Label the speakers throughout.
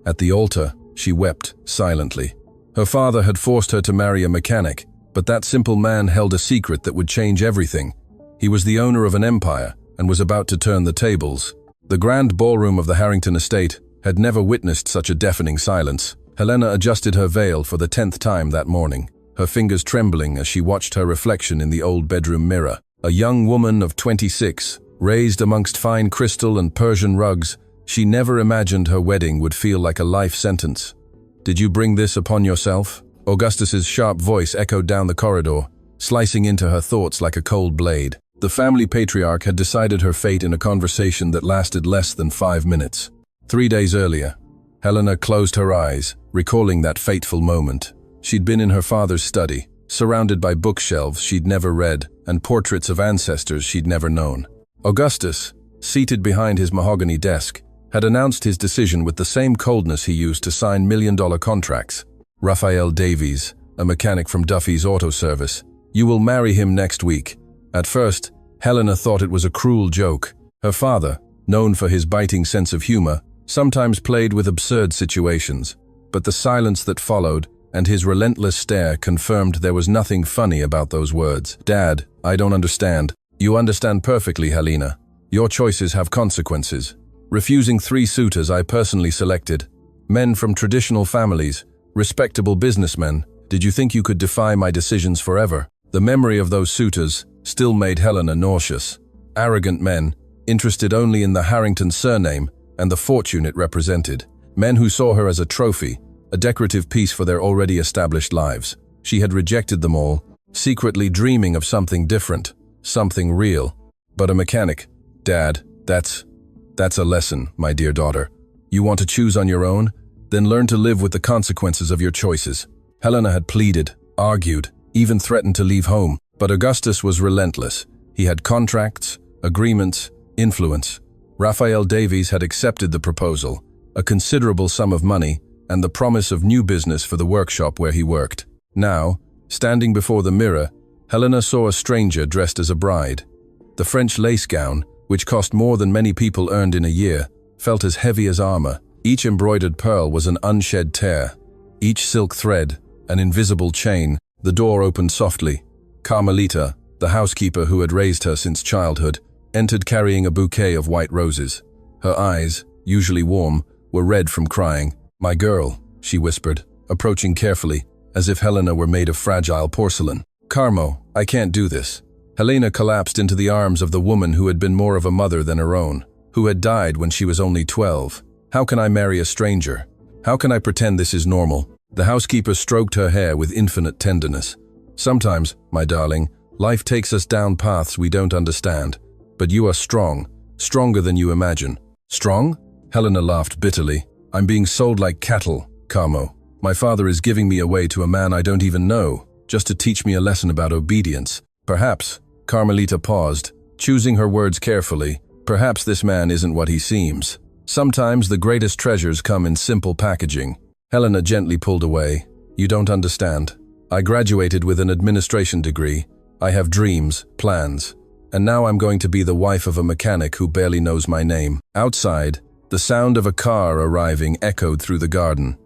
Speaker 1: At the altar, she wept silently. Her father had forced her to marry a mechanic, but that simple man held a secret that would change everything. He was the owner of an empire and was about to turn the tables. The grand ballroom of the Harrington estate had never witnessed such a deafening silence. Helena adjusted her veil for the 10th time that morning, her fingers trembling as she watched her reflection in the old bedroom mirror. A young woman of 26, raised amongst fine crystal and Persian rugs, she never imagined her wedding would feel like a life sentence. "Did you bring this upon yourself?" Augustus's sharp voice echoed down the corridor, slicing into her thoughts like a cold blade. The family patriarch had decided her fate in a conversation that lasted less than 5 minutes. 3 days earlier, Helena closed her eyes, recalling that fateful moment. She'd been in her father's study, surrounded by bookshelves she'd never read and portraits of ancestors she'd never known. Augustus, seated behind his mahogany desk, had announced his decision with the same coldness he used to sign million-dollar contracts. "Raphael Davies, a mechanic from Duffy's Auto Service. You will marry him next week." At first, Helena thought it was a cruel joke. Her father, known for his biting sense of humor, sometimes played with absurd situations, but the silence that followed and his relentless stare confirmed there was nothing funny about those words. "Dad, I don't understand." "You understand perfectly, Helena. Your choices have consequences. Refusing 3 suitors I personally selected, men from traditional families, respectable businessmen, did you think you could defy my decisions forever?" The memory of those suitors still made Helena nauseous. Arrogant men, interested only in the Harrington surname and the fortune it represented. Men who saw her as a trophy, a decorative piece for their already established lives. She had rejected them all, secretly dreaming of something different, something real. But a mechanic, "Dad, that's a lesson, my dear daughter. You want to choose on your own? Then learn to live with the consequences of your choices." Helena had pleaded, argued, even threatened to leave home. But Augustus was relentless. He had contracts, agreements, influence. Raphael Davies had accepted the proposal, a considerable sum of money, and the promise of new business for the workshop where he worked. Now, standing before the mirror, Helena saw a stranger dressed as a bride. The French lace gown, which cost more than many people earned in a year, felt as heavy as armor. Each embroidered pearl was an unshed tear. Each silk thread, an invisible chain. The door opened softly. Carmelita, the housekeeper who had raised her since childhood, entered carrying a bouquet of white roses. Her eyes, usually warm, were red from crying. "My girl," she whispered, approaching carefully, as if Helena were made of fragile porcelain. "Carmo, I can't do this." Helena collapsed into the arms of the woman who had been more of a mother than her own, who had died when she was only 12. "How can I marry a stranger? How can I pretend this is normal?" The housekeeper stroked her hair with infinite tenderness. "Sometimes, my darling, life takes us down paths we don't understand. But you are strong, stronger than you imagine." "Strong?" Helena laughed bitterly. "I'm being sold like cattle, Carmo. My father is giving me away to a man I don't even know, just to teach me a lesson about obedience. Perhaps," Carmelita paused, choosing her words carefully, "perhaps this man isn't what he seems. Sometimes the greatest treasures come in simple packaging." Helena gently pulled away. "You don't understand. I graduated with an administration degree. I have dreams, plans. And now I'm going to be the wife of a mechanic who barely knows my name." Outside, the sound of a car arriving echoed through the garden.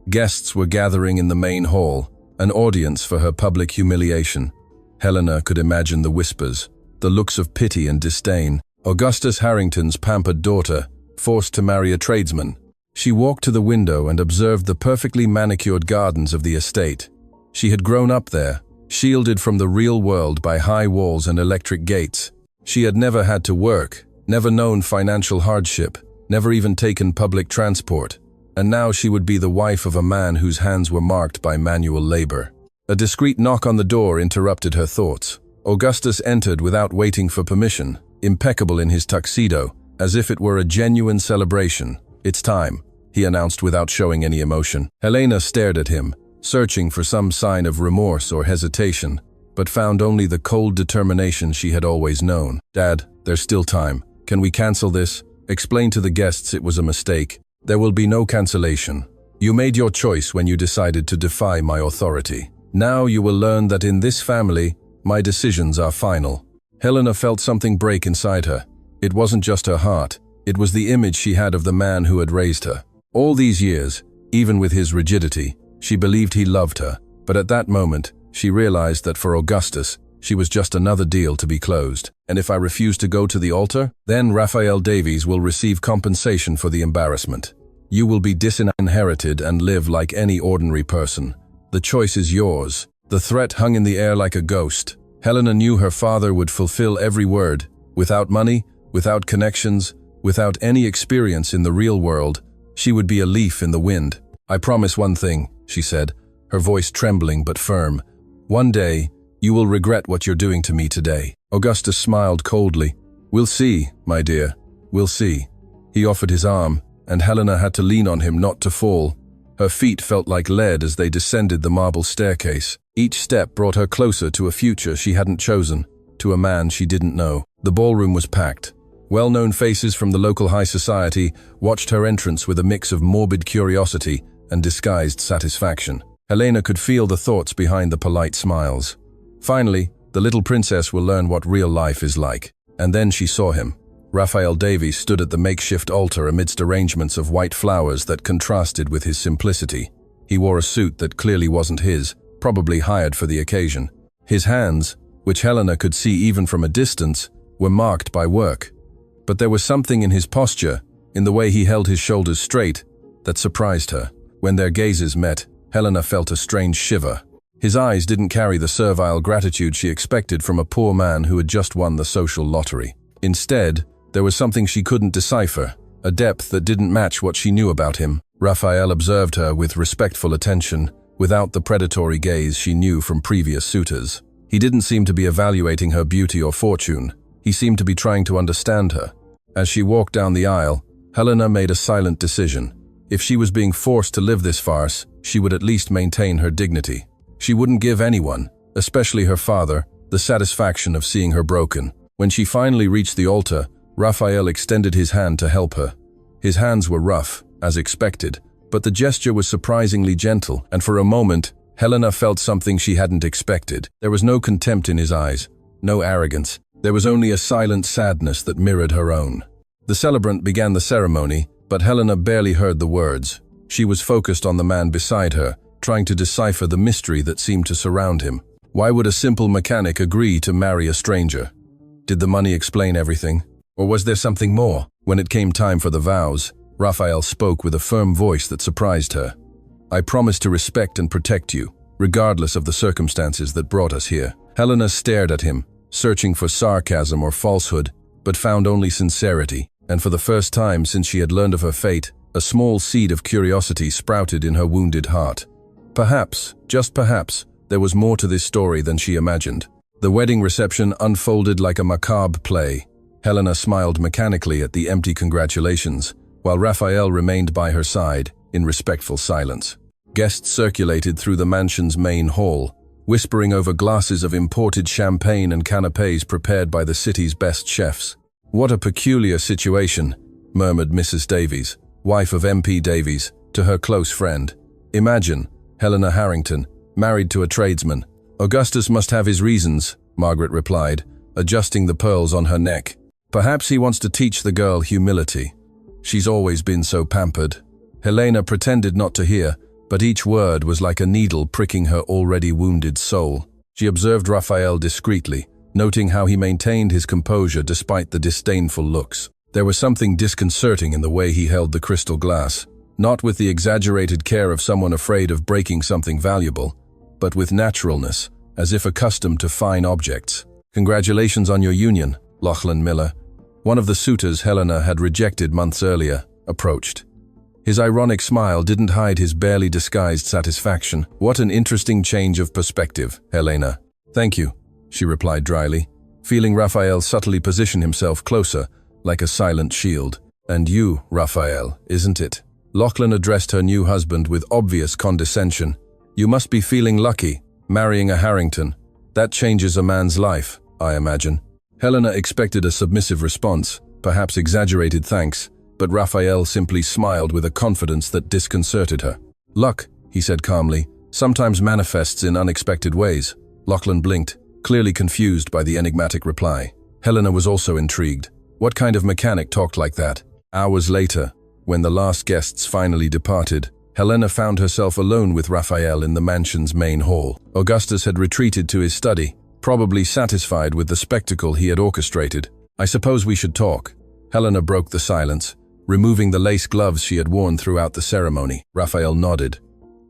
Speaker 1: Guests were gathering in the main hall, an audience for her public humiliation. Helena could imagine the whispers, the looks of pity and disdain. Augustus Harrington's pampered daughter, forced to marry a tradesman. She walked to the window and observed the perfectly manicured gardens of the estate. She had grown up there, shielded from the real world by high walls and electric gates. She had never had to work, never known financial hardship, never even taken public transport. And now she would be the wife of a man whose hands were marked by manual labor. A discreet knock on the door interrupted her thoughts. Augustus entered without waiting for permission, impeccable in his tuxedo, as if it were a genuine celebration. "It's time," he announced without showing any emotion. Helena stared at him, searching for some sign of remorse or hesitation, but found only the cold determination she had always known. "Dad, there's still time. Can we cancel this? Explain to the guests it was a mistake. There will be no cancellation. You made your choice when you decided to defy my authority. Now you will learn that in this family, my decisions are final." Helena felt something break inside her. It wasn't just her heart. It was the image she had of the man who had raised her. All these years, even with his rigidity, she believed he loved her, but at that moment, she realized that for Augustus, she was just another deal to be closed. And if I refuse to go to the altar, then Raphael Davies will receive compensation for the embarrassment. You will be disinherited and live like any ordinary person. The choice is yours. The threat hung in the air like a ghost. Helena knew her father would fulfill every word. Without money, without connections, without any experience in the real world, she would be a leaf in the wind. I promise one thing, she said, her voice trembling but firm. One day, you will regret what you're doing to me today. Augustus smiled coldly. We'll see, my dear. We'll see. He offered his arm, and Helena had to lean on him not to fall. Her feet felt like lead as they descended the marble staircase. Each step brought her closer to a future she hadn't chosen, to a man she didn't know. The ballroom was packed. Well-known faces from the local high society watched her entrance with a mix of morbid curiosity and disguised satisfaction. Helena could feel the thoughts behind the polite smiles. Finally, the little princess will learn what real life is like. And then she saw him. Raphael Davies stood at the makeshift altar amidst arrangements of white flowers that contrasted with his simplicity. He wore a suit that clearly wasn't his, probably hired for the occasion. His hands, which Helena could see even from a distance, were marked by work. But there was something in his posture, in the way he held his shoulders straight, that surprised her. When their gazes met, Helena felt a strange shiver. His eyes didn't carry the servile gratitude she expected from a poor man who had just won the social lottery. Instead, there was something she couldn't decipher, a depth that didn't match what she knew about him. Raphael observed her with respectful attention, without the predatory gaze she knew from previous suitors. He didn't seem to be evaluating her beauty or fortune. He seemed to be trying to understand her. As she walked down the aisle, Helena made a silent decision. If she was being forced to live this farce, she would at least maintain her dignity. She wouldn't give anyone, especially her father, the satisfaction of seeing her broken. When she finally reached the altar, Raphael extended his hand to help her. His hands were rough, as expected, but the gesture was surprisingly gentle, and for a moment, Helena felt something she hadn't expected. There was no contempt in his eyes, no arrogance. There was only a silent sadness that mirrored her own. The celebrant began the ceremony, but Helena barely heard the words. She was focused on the man beside her, trying to decipher the mystery that seemed to surround him. Why would a simple mechanic agree to marry a stranger? Did the money explain everything? Or was there something more? When it came time for the vows, Raphael spoke with a firm voice that surprised her. I promise to respect and protect you, regardless of the circumstances that brought us here. Helena stared at him, searching for sarcasm or falsehood, but found only sincerity. And for the first time since she had learned of her fate, a small seed of curiosity sprouted in her wounded heart. Perhaps, just perhaps, there was more to this story than she imagined. The wedding reception unfolded like a macabre play. Helena smiled mechanically at the empty congratulations, while Raphael remained by her side, in respectful silence. Guests circulated through the mansion's main hall, whispering over glasses of imported champagne and canapés prepared by the city's best chefs. What a peculiar situation, murmured Mrs. Davies, wife of MP Davies, to her close friend. Imagine, Helena Harrington, married to a tradesman. Augustus must have his reasons, Margaret replied, adjusting the pearls on her neck. Perhaps he wants to teach the girl humility. She's always been so pampered. Helena pretended not to hear, but each word was like a needle pricking her already wounded soul. She observed Raphael discreetly, noting how he maintained his composure despite the disdainful looks. There was something disconcerting in the way he held the crystal glass, not with the exaggerated care of someone afraid of breaking something valuable, but with naturalness, as if accustomed to fine objects. Congratulations on your union, Lachlan Miller. One of the suitors Helena had rejected months earlier, approached. His ironic smile didn't hide his barely disguised satisfaction. What an interesting change of perspective, Helena. Thank you, she replied dryly, feeling Raphael subtly position himself closer, like a silent shield. And you, Raphael, isn't it? Lachlan addressed her new husband with obvious condescension. You must be feeling lucky, marrying a Harrington. That changes a man's life, I imagine. Helena expected a submissive response, perhaps exaggerated thanks, but Raphael simply smiled with a confidence that disconcerted her. Luck, he said calmly, sometimes manifests in unexpected ways. Lachlan blinked, clearly confused by the enigmatic reply. Helena was also intrigued. What kind of mechanic talked like that? Hours later, When the last guests finally departed, Helena found herself alone with Raphael in the mansion's main hall. Augustus had retreated to his study, probably satisfied with the spectacle he had orchestrated. "I suppose we should talk." Helena broke the silence, removing the lace gloves she had worn throughout the ceremony. Raphael nodded.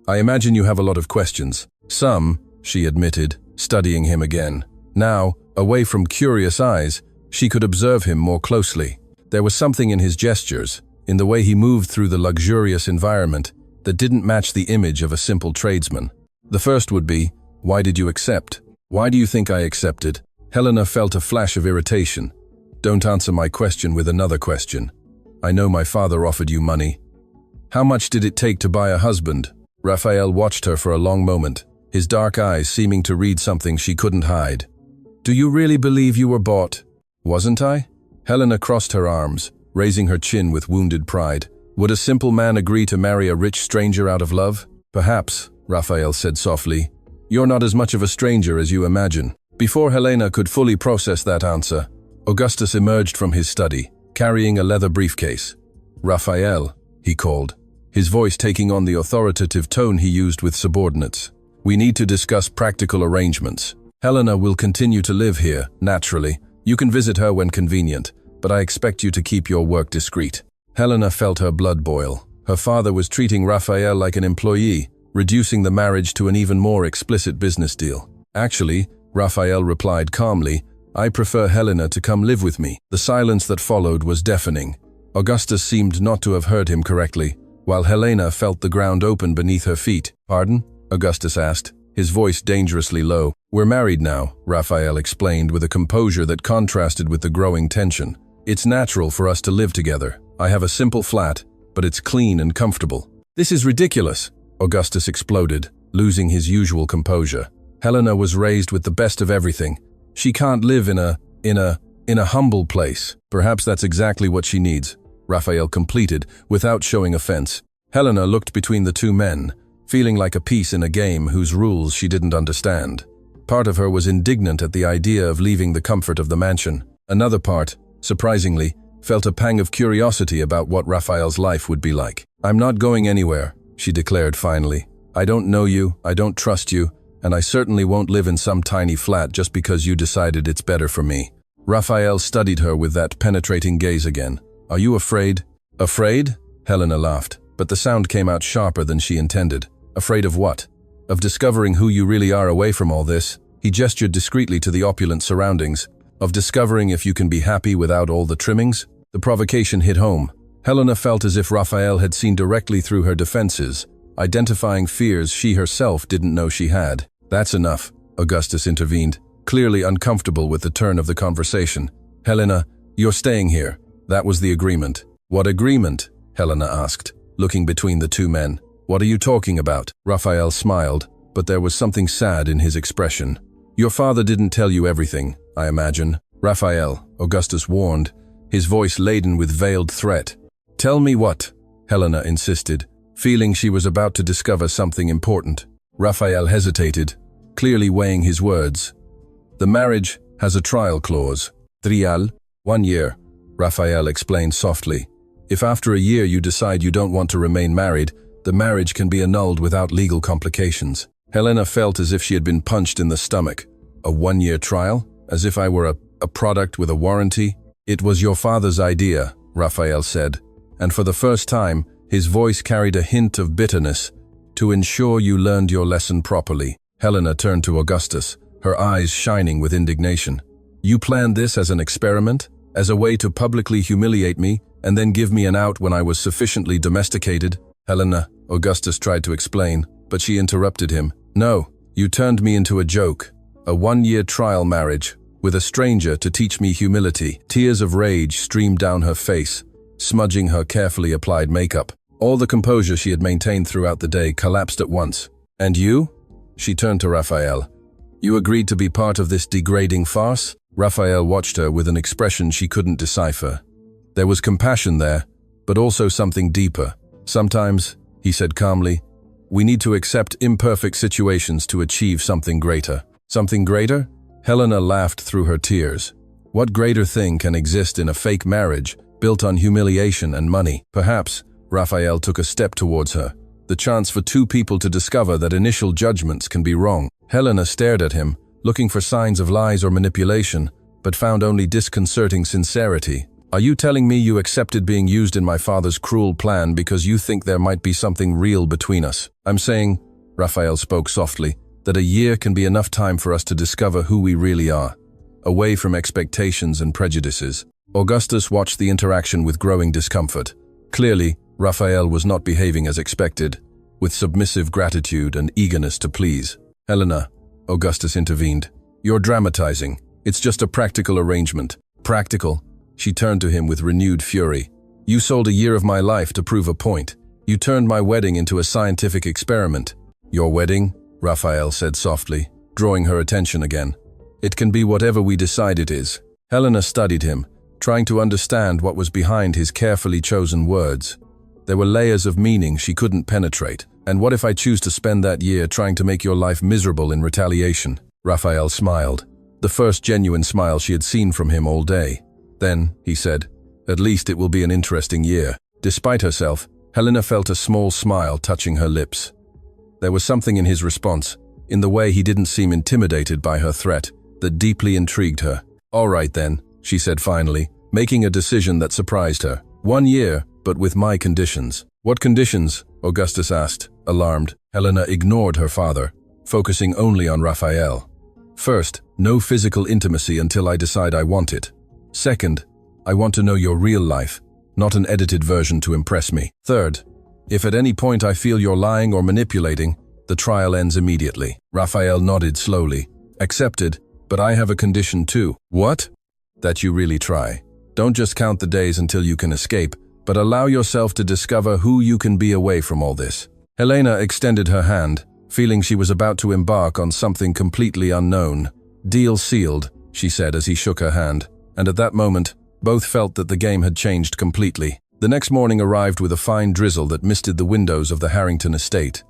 Speaker 1: "I imagine you have a lot of questions." "Some," she admitted, studying him again. Now, away from curious eyes, she could observe him more closely. There was something in his gestures, in the way he moved through the luxurious environment, that didn't match the image of a simple tradesman. The first would be, "Why did you accept?" "Why do you think I accepted?" Helena felt a flash of irritation. "Don't answer my question with another question. I know my father offered you money. How much did it take to buy a husband?" Raphael watched her for a long moment, his dark eyes seeming to read something she couldn't hide. "Do you really believe you were bought?" "Wasn't I?" Helena crossed her arms, raising her chin with wounded pride. "Would a simple man agree to marry a rich stranger out of love?" "Perhaps," Raphael said softly. "You're not as much of a stranger as you imagine." Before Helena could fully process that answer, Augustus emerged from his study, carrying a leather briefcase. "Raphael," he called, his voice taking on the authoritative tone he used with subordinates. "We need to discuss practical arrangements. Helena will continue to live here, naturally. You can visit her when convenient, but I expect you to keep your work discreet." Helena felt her blood boil. Her father was treating Raphael like an employee, reducing the marriage to an even more explicit business deal. "Actually," Raphael replied calmly, "I prefer Helena to come live with me." The silence that followed was deafening. Augustus seemed not to have heard him correctly, while Helena felt the ground open beneath her feet. "Pardon?" Augustus asked, his voice dangerously low. "We're married now," Raphael explained with a composure that contrasted with the growing tension. "It's natural for us to live together. I have a simple flat, but it's clean and comfortable." "This is ridiculous," Augustus exploded, losing his usual composure. "Helena was raised with the best of everything. She can't live in a humble place." "Perhaps that's exactly what she needs," Raphael completed, without showing offense. Helena looked between the two men, feeling like a piece in a game whose rules she didn't understand. Part of her was indignant at the idea of leaving the comfort of the mansion. Another part, surprisingly, felt a pang of curiosity about what Raphael's life would be like. "I'm not going anywhere," she declared finally. "I don't know you, I don't trust you, and I certainly won't live in some tiny flat just because you decided it's better for me." Raphael studied her with that penetrating gaze again. "Are you afraid?" "Afraid?" Helena laughed, but the sound came out sharper than she intended. "Afraid of what?" "Of discovering who you really are away from all this." He gestured discreetly to the opulent surroundings. "Of discovering if you can be happy without all the trimmings?" The provocation hit home. Helena felt as if Raphael had seen directly through her defenses, identifying fears she herself didn't know she had. "That's enough," Augustus intervened, clearly uncomfortable with the turn of the conversation. "Helena, you're staying here. That was the agreement." "What agreement?" Helena asked, looking between the two men. "What are you talking about?" Raphael smiled, but there was something sad in his expression. "Your father didn't tell you everything, I imagine." "Raphael," Augustus warned, his voice laden with veiled threat. "Tell me what?" Helena insisted, feeling she was about to discover something important. Raphael hesitated, clearly weighing his words. "The marriage has a trial clause. Trial, 1 year," Raphael explained softly. "If after a year you decide you don't want to remain married, the marriage can be annulled without legal complications." Helena felt as if she had been punched in the stomach. "A 1-year trial? As if I were a product with a warranty?" "It was your father's idea," Raphael said, and for the first time, his voice carried a hint of bitterness. "To ensure you learned your lesson properly." Helena turned to Augustus, her eyes shining with indignation. "You planned this as an experiment? As a way to publicly humiliate me, and then give me an out when I was sufficiently domesticated?" "Helena," Augustus tried to explain, but she interrupted him. "No, you turned me into a joke. A 1-year trial marriage, with a stranger to teach me humility." Tears of rage streamed down her face, smudging her carefully applied makeup. All the composure she had maintained throughout the day collapsed at once. "And you?" She turned to Raphael. "You agreed to be part of this degrading farce?" Raphael watched her with an expression she couldn't decipher. There was compassion there, but also something deeper. "Sometimes," he said calmly, "we need to accept imperfect situations to achieve something greater." "Something greater?" Helena laughed through her tears. "What greater thing can exist in a fake marriage built on humiliation and money? Perhaps, Raphael took a step towards her, the chance for two people to discover that initial judgments can be wrong. Helena stared at him, looking for signs of lies or manipulation, but found only disconcerting sincerity. Are you telling me you accepted being used in my father's cruel plan because you think there might be something real between us? I'm saying, Raphael spoke softly, that a year can be enough time for us to discover who we really are, away from expectations and prejudices. Augustus watched the interaction with growing discomfort. Clearly, Raphael was not behaving as expected, with submissive gratitude and eagerness to please. Helena, Augustus intervened. You're dramatizing. It's just a practical arrangement. Practical? She turned to him with renewed fury. You sold a year of my life to prove a point. You turned my wedding into a scientific experiment. Your wedding? Raphael said softly, drawing her attention again. It can be whatever we decide it is. Helena studied him, trying to understand what was behind his carefully chosen words. There were layers of meaning she couldn't penetrate. And what if I choose to spend that year trying to make your life miserable in retaliation? Raphael smiled, the first genuine smile she had seen from him all day. Then, he said, at least it will be an interesting year. Despite herself, Helena felt a small smile touching her lips. There was something in his response, in the way he didn't seem intimidated by her threat, that deeply intrigued her. All right then, she said finally, making a decision that surprised her. 1 year, but with my conditions. What conditions? Augustus asked, alarmed. Helena ignored her father, focusing only on Raphael. First, no physical intimacy until I decide I want it. Second, I want to know your real life, not an edited version to impress me. Third, if at any point I feel you're lying or manipulating, the trial ends immediately. Raphael nodded slowly. Accepted, but I have a condition too. What? That you really try. Don't just count the days until you can escape, but allow yourself to discover who you can be away from all this. Helena extended her hand, feeling she was about to embark on something completely unknown. Deal sealed, she said as he shook her hand, and at that moment, both felt that the game had changed completely. The next morning arrived with a fine drizzle that misted the windows of the Harrington estate.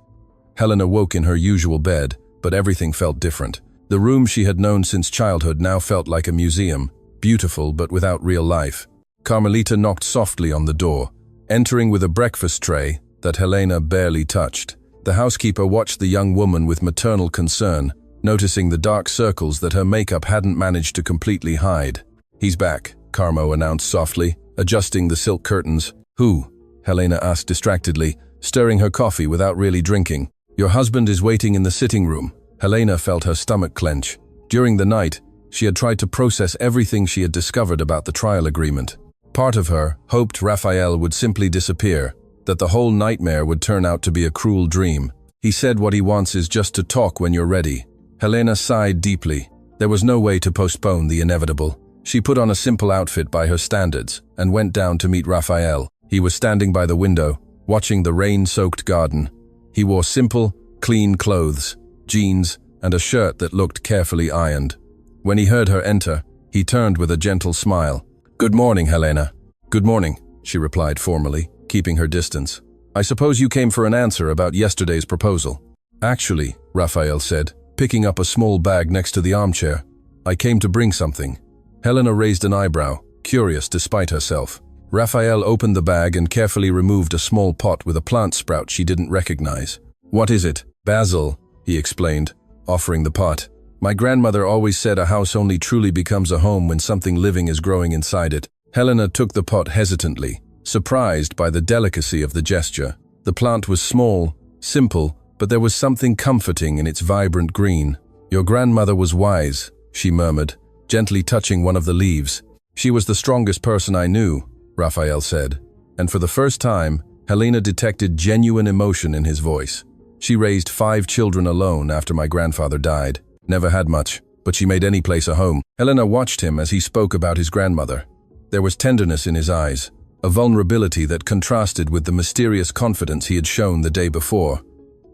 Speaker 1: Helena woke in her usual bed, but everything felt different. The room she had known since childhood now felt like a museum, beautiful but without real life. Carmelita knocked softly on the door, entering with a breakfast tray that Helena barely touched. The housekeeper watched the young woman with maternal concern, noticing the dark circles that her makeup hadn't managed to completely hide. He's back, Carmo announced softly, adjusting the silk curtains. Who? Helena asked distractedly, stirring her coffee without really drinking. Your husband is waiting in the sitting room. Helena felt her stomach clench. During the night, she had tried to process everything she had discovered about the trial agreement. Part of her hoped Raphael would simply disappear, that the whole nightmare would turn out to be a cruel dream. He said what he wants is just to talk when you're ready. Helena sighed deeply. There was no way to postpone the inevitable. She put on a simple outfit by her standards and went down to meet Raphael. He was standing by the window, watching the rain-soaked garden. He wore simple, clean clothes, jeans, and a shirt that looked carefully ironed. When he heard her enter, he turned with a gentle smile. Good morning, Helena. Good morning, she replied formally, keeping her distance. I suppose you came for an answer about yesterday's proposal. Actually, Raphael said, picking up a small bag next to the armchair, I came to bring something. Helena raised an eyebrow, curious despite herself. Raphael opened the bag and carefully removed a small pot with a plant sprout she didn't recognize. What is it? Basil, he explained, offering the pot. My grandmother always said a house only truly becomes a home when something living is growing inside it. Helena took the pot hesitantly, surprised by the delicacy of the gesture. The plant was small, simple, but there was something comforting in its vibrant green. Your grandmother was wise, she murmured, gently touching one of the leaves. She was the strongest person I knew, Raphael said, and for the first time, Helena detected genuine emotion in his voice. She raised 5 children alone after my grandfather died. Never had much, but she made any place a home. Helena watched him as he spoke about his grandmother. There was tenderness in his eyes, a vulnerability that contrasted with the mysterious confidence he had shown the day before.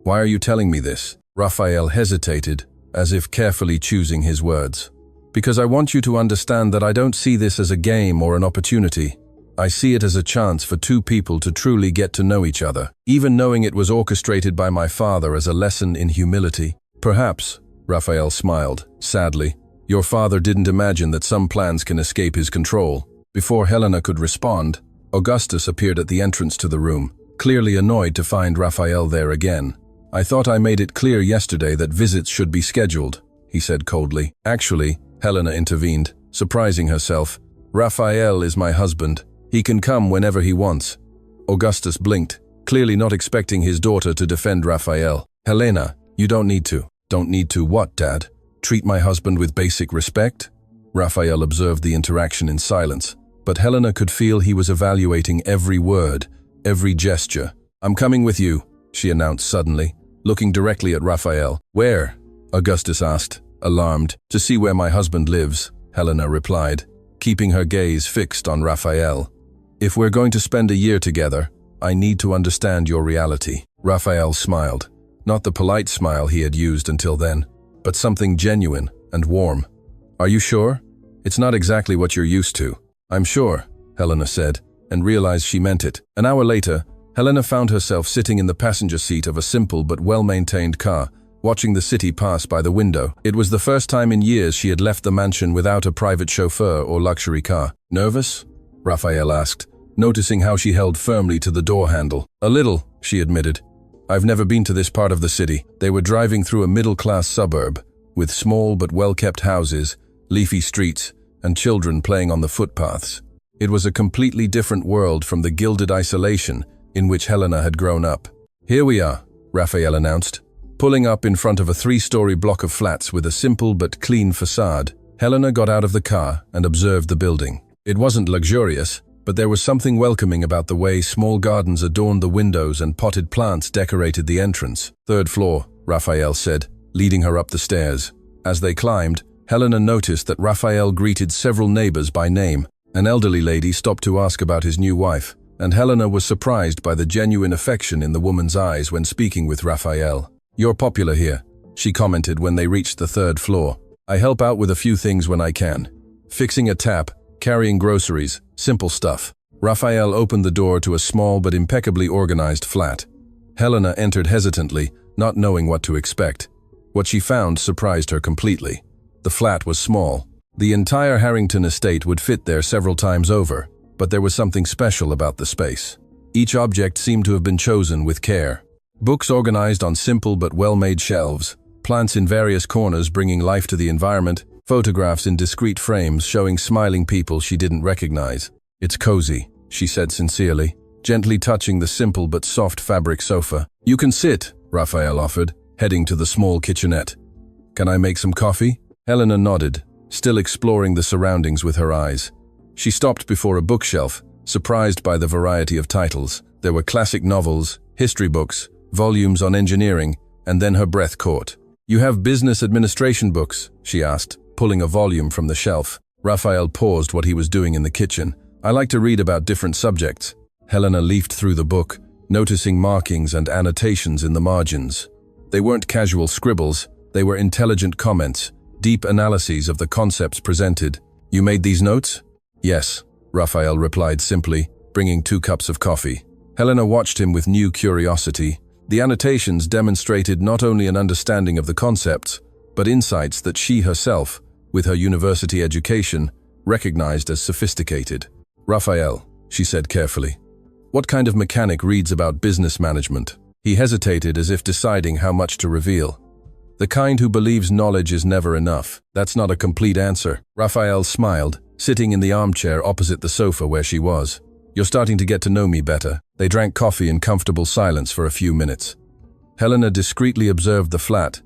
Speaker 1: Why are you telling me this? Raphael hesitated, as if carefully choosing his words. Because I want you to understand that I don't see this as a game or an opportunity. I see it as a chance for 2 people to truly get to know each other, even knowing it was orchestrated by my father as a lesson in humility. Perhaps, Raphael smiled, sadly, your father didn't imagine that some plans can escape his control. Before Helena could respond, Augustus appeared at the entrance to the room, clearly annoyed to find Raphael there again. "I thought I made it clear yesterday that visits should be scheduled," he said coldly. "Actually," Helena intervened, surprising herself, "Raphael is my husband. He can come whenever he wants." Augustus blinked, clearly not expecting his daughter to defend Raphael. "Helena, you don't need to." "Don't need to what, Dad? Treat my husband with basic respect?" Raphael observed the interaction in silence, but Helena could feel he was evaluating every word, every gesture. "I'm coming with you," she announced suddenly, looking directly at Raphael. "Where?" Augustus asked, alarmed. "To see where my husband lives," Helena replied, keeping her gaze fixed on Raphael. "If we're going to spend a year together, I need to understand your reality." Raphael smiled, not the polite smile he had used until then, but something genuine and warm. "Are you sure? It's not exactly what you're used to." "I'm sure," Helena said, and realized she meant it. An hour later, Helena found herself sitting in the passenger seat of a simple but well-maintained car, watching the city pass by the window. It was the first time in years she had left the mansion without a private chauffeur or luxury car. "Nervous?" Raphael asked, noticing how she held firmly to the door handle. "A little," she admitted. "I've never been to this part of the city." They were driving through a middle-class suburb, with small but well-kept houses, leafy streets, and children playing on the footpaths. It was a completely different world from the gilded isolation in which Helena had grown up. "Here we are," Raphael announced, pulling up in front of a 3-story block of flats with a simple but clean facade. Helena got out of the car and observed the building. It wasn't luxurious, but there was something welcoming about the way small gardens adorned the windows and potted plants decorated the entrance. "Third floor," Raphael said, leading her up the stairs. As they climbed, Helena noticed that Raphael greeted several neighbors by name. An elderly lady stopped to ask about his new wife, and Helena was surprised by the genuine affection in the woman's eyes when speaking with Raphael. "You're popular here," she commented when they reached the 3rd floor. "I help out with a few things when I can. Fixing a tap, carrying groceries, simple stuff." Raphael opened the door to a small but impeccably organized flat. Helena entered hesitantly, not knowing what to expect. What she found surprised her completely. The flat was small. The entire Harrington estate would fit there several times over, but there was something special about the space. Each object seemed to have been chosen with care. Books organized on simple but well-made shelves, plants in various corners bringing life to the environment, photographs in discreet frames showing smiling people she didn't recognize. "It's cozy," she said sincerely, gently touching the simple but soft fabric sofa. "You can sit," Raphael offered, heading to the small kitchenette. "Can I make some coffee?" Helena nodded, still exploring the surroundings with her eyes. She stopped before a bookshelf, surprised by the variety of titles. There were classic novels, history books, volumes on engineering, and then her breath caught. "You have business administration books?" she asked, pulling a volume from the shelf. Raphael paused what he was doing in the kitchen. "I like to read about different subjects." Helena leafed through the book, noticing markings and annotations in the margins. They weren't casual scribbles, they were intelligent comments, deep analyses of the concepts presented. "You made these notes?" "Yes," Raphael replied simply, bringing 2 cups of coffee. Helena watched him with new curiosity. The annotations demonstrated not only an understanding of the concepts, but insights that she herself, with her university education, recognized as sophisticated. "Raphael," she said carefully, "what kind of mechanic reads about business management?" He hesitated as if deciding how much to reveal. "The kind who believes knowledge is never enough." "That's not a complete answer." Raphael smiled, sitting in the armchair opposite the sofa where she was. "You're starting to get to know me better." They drank coffee in comfortable silence for a few minutes. Helena discreetly observed the flat,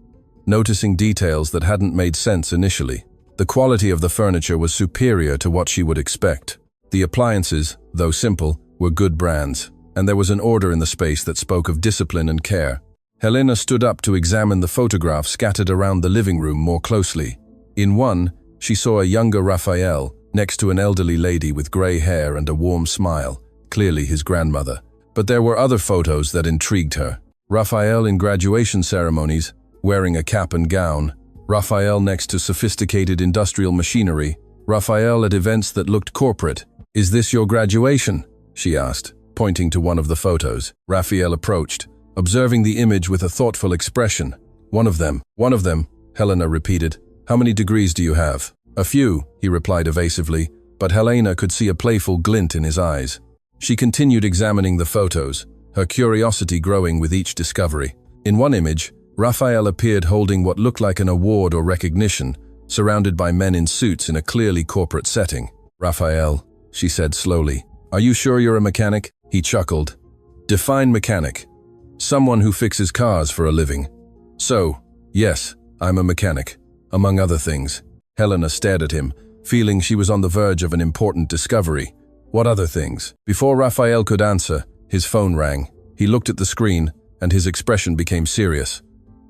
Speaker 1: noticing details that hadn't made sense initially. The quality of the furniture was superior to what she would expect. The appliances, though simple, were good brands, and there was an order in the space that spoke of discipline and care. Helena stood up to examine the photographs scattered around the living room more closely. In one, she saw a younger Raphael next to an elderly lady with gray hair and a warm smile, clearly his grandmother. But there were other photos that intrigued her. Raphael in graduation ceremonies, wearing a cap and gown. Raphael next to sophisticated industrial machinery. Raphael at events that looked corporate. "Is this your graduation?" she asked, pointing to one of the photos. Raphael approached, observing the image with a thoughtful expression. One of them, Helena repeated. "How many degrees do you have?" "A few," he replied evasively, but Helena could see a playful glint in his eyes. She continued examining the photos, her curiosity growing with each discovery. In one image, Raphael appeared holding what looked like an award or recognition, surrounded by men in suits in a clearly corporate setting. "Raphael," she said slowly, "are you sure you're a mechanic?" He chuckled. "Define mechanic." "Someone who fixes cars for a living." "So, yes, I'm a mechanic, among other things." Helena stared at him, feeling she was on the verge of an important discovery. "What other things?" Before Raphael could answer, his phone rang. He looked at the screen, and his expression became serious.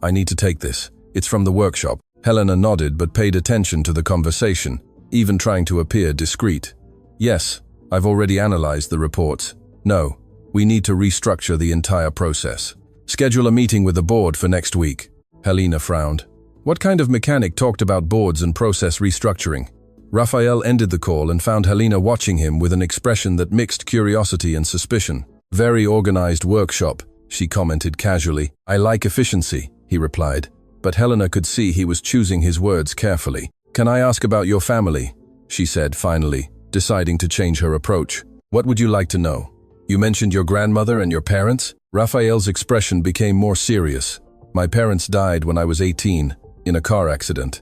Speaker 1: "I need to take this. It's from the workshop." Helena nodded but paid attention to the conversation, even trying to appear discreet. "Yes, I've already analyzed the reports. No, we need to restructure the entire process. Schedule a meeting with the board for next week." Helena frowned. What kind of mechanic talked about boards and process restructuring? Raphael ended the call and found Helena watching him with an expression that mixed curiosity and suspicion. "Very organized workshop," she commented casually. "I like efficiency," he replied. But Helena could see he was choosing his words carefully. "Can I ask about your family?" she said finally, deciding to change her approach. "What would you like to know? You mentioned your grandmother and your parents?" Raphael's expression became more serious. "My parents died when I was 18, in a car accident.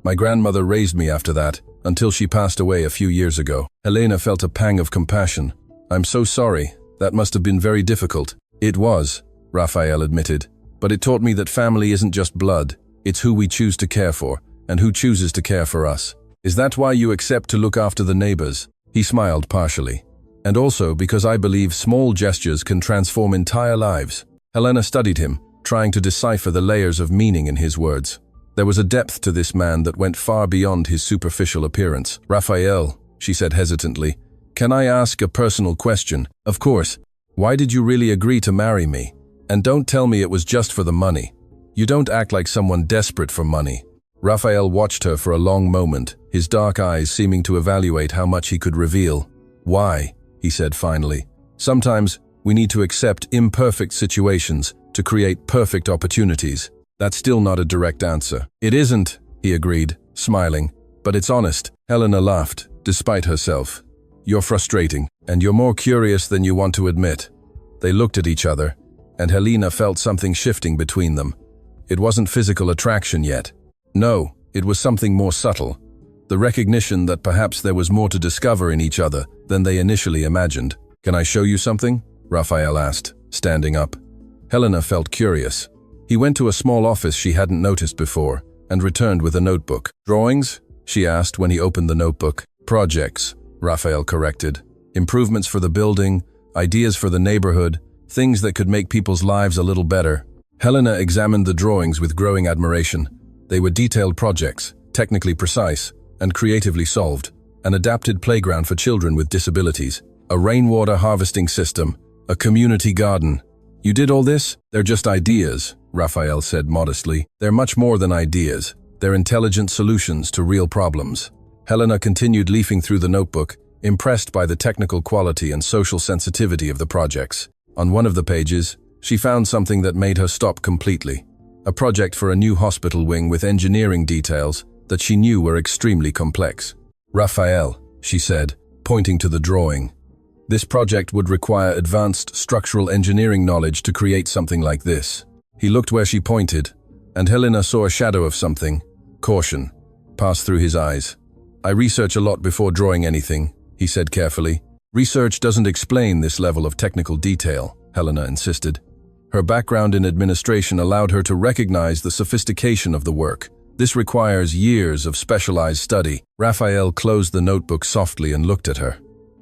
Speaker 1: My grandmother raised me after that, until she passed away a few years ago." Helena felt a pang of compassion. "I'm so sorry. That must have been very difficult." "It was," Raphael admitted. "But it taught me that family isn't just blood. It's who we choose to care for, and who chooses to care for us." "Is that why you accept to look after the neighbors?" He smiled partially. "And also because I believe small gestures can transform entire lives." Helena studied him, trying to decipher the layers of meaning in his words. There was a depth to this man that went far beyond his superficial appearance. "Raphael," she said hesitantly, "can I ask a personal question?" "Of course. Why did you really agree to marry me? And don't tell me it was just for the money. You don't act like someone desperate for money." Raphael watched her for a long moment, his dark eyes seeming to evaluate how much he could reveal. "Why?" he said finally. "Sometimes we need to accept imperfect situations to create perfect opportunities." "That's still not a direct answer." "It isn't," he agreed, smiling, "but it's honest." Helena laughed, despite herself. "You're frustrating, and you're more curious than you want to admit." They looked at each other, and Helena felt something shifting between them. It wasn't physical attraction yet. No, it was something more subtle. The recognition that perhaps there was more to discover in each other than they initially imagined. "Can I show you something?" Raphael asked, standing up. Helena felt curious. He went to a small office she hadn't noticed before, and returned with a notebook. "Drawings?" she asked when he opened the notebook. "Projects," Raphael corrected. "Improvements for the building, ideas for the neighborhood, things that could make people's lives a little better." Helena examined the drawings with growing admiration. They were detailed projects, technically precise, and creatively solved. An adapted playground for children with disabilities, a rainwater harvesting system, a community garden. "You did all this? They're just ideas," Raphael said modestly. "They're much more than ideas. They're intelligent solutions to real problems." Helena continued leafing through the notebook, impressed by the technical quality and social sensitivity of the projects. On one of the pages, she found something that made her stop completely. A project for a new hospital wing with engineering details that she knew were extremely complex. "Raphael," she said, pointing to the drawing. "This project would require advanced structural engineering knowledge to create something like this." He looked where she pointed, and Helena saw a shadow of something, caution, pass through his eyes. "I research a lot before drawing anything," he said carefully. "Research doesn't explain this level of technical detail," Helena insisted. Her background in administration allowed her to recognize the sophistication of the work. "This requires years of specialized study." Raphael closed the notebook softly and looked at her.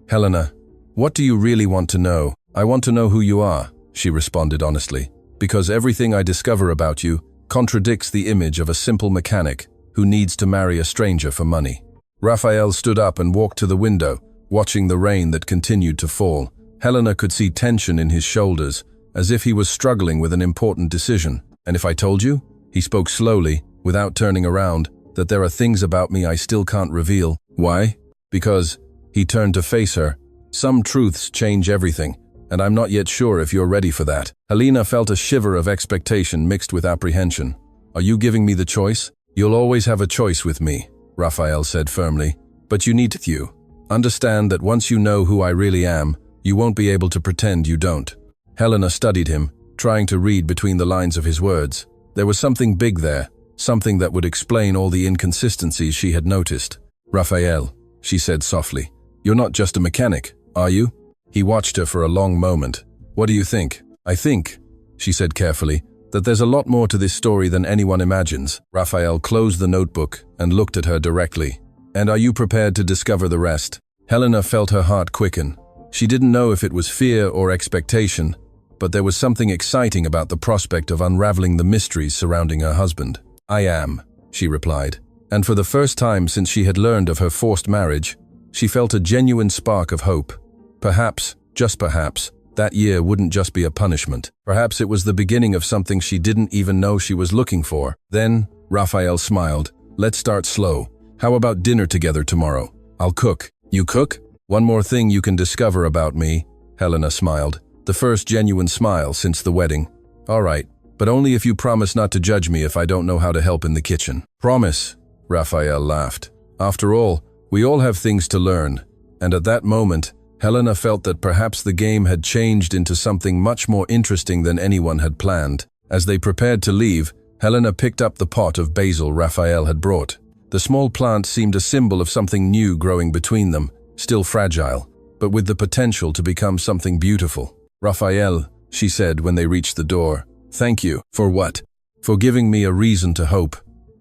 Speaker 1: "Helena, what do you really want to know?" "I want to know who you are," she responded honestly, "because everything I discover about you contradicts the image of a simple mechanic who needs to marry a stranger for money." Raphael stood up and walked to the window, watching the rain that continued to fall. Helena could see tension in his shoulders, as if he was struggling with an important decision. "And if I told you," he spoke slowly, without turning around, "that there are things about me I still can't reveal." "Why?" "Because," he turned to face her, "some truths change everything, and I'm not yet sure if you're ready for that." Helena felt a shiver of expectation mixed with apprehension. "Are you giving me the choice?" "You'll always have a choice with me," Raphael said firmly, "but you need to understand that once you know who I really am, You won't be able to pretend you don't. Helena studied him, trying to read between the lines of his words. There was something big there, something that would explain all the inconsistencies she had noticed. "Raphael," she said softly, "you're not just a mechanic, are you?" He watched her for a long moment. "What do you think?" "I think," she said carefully, "that there's a lot more to this story than anyone imagines." Raphael closed the notebook and looked at her directly. "And are you prepared to discover the rest?" Helena felt her heart quicken. She didn't know if it was fear or expectation, but there was something exciting about the prospect of unraveling the mysteries surrounding her husband. "I am," she replied. And for the first time since she had learned of her forced marriage, she felt a genuine spark of hope. Perhaps, just perhaps, that year wouldn't just be a punishment. Perhaps it was the beginning of something she didn't even know she was looking for. Then, Raphael smiled. "Let's start slow. How about dinner together tomorrow? I'll cook." "You cook?" "One more thing you can discover about me," Helena smiled. The first genuine smile since the wedding. "All right, but only if you promise not to judge me if I don't know how to help in the kitchen." "Promise," Raphael laughed. After all, we all have things to learn. And at that moment, Helena felt that perhaps the game had changed into something much more interesting than anyone had planned. As they prepared to leave, Helena picked up the pot of basil Raphael had brought. The small plant seemed a symbol of something new growing between them, still fragile, but with the potential to become something beautiful. "Raphael," she said when they reached the door, "thank you." "For what?" "For giving me a reason to hope."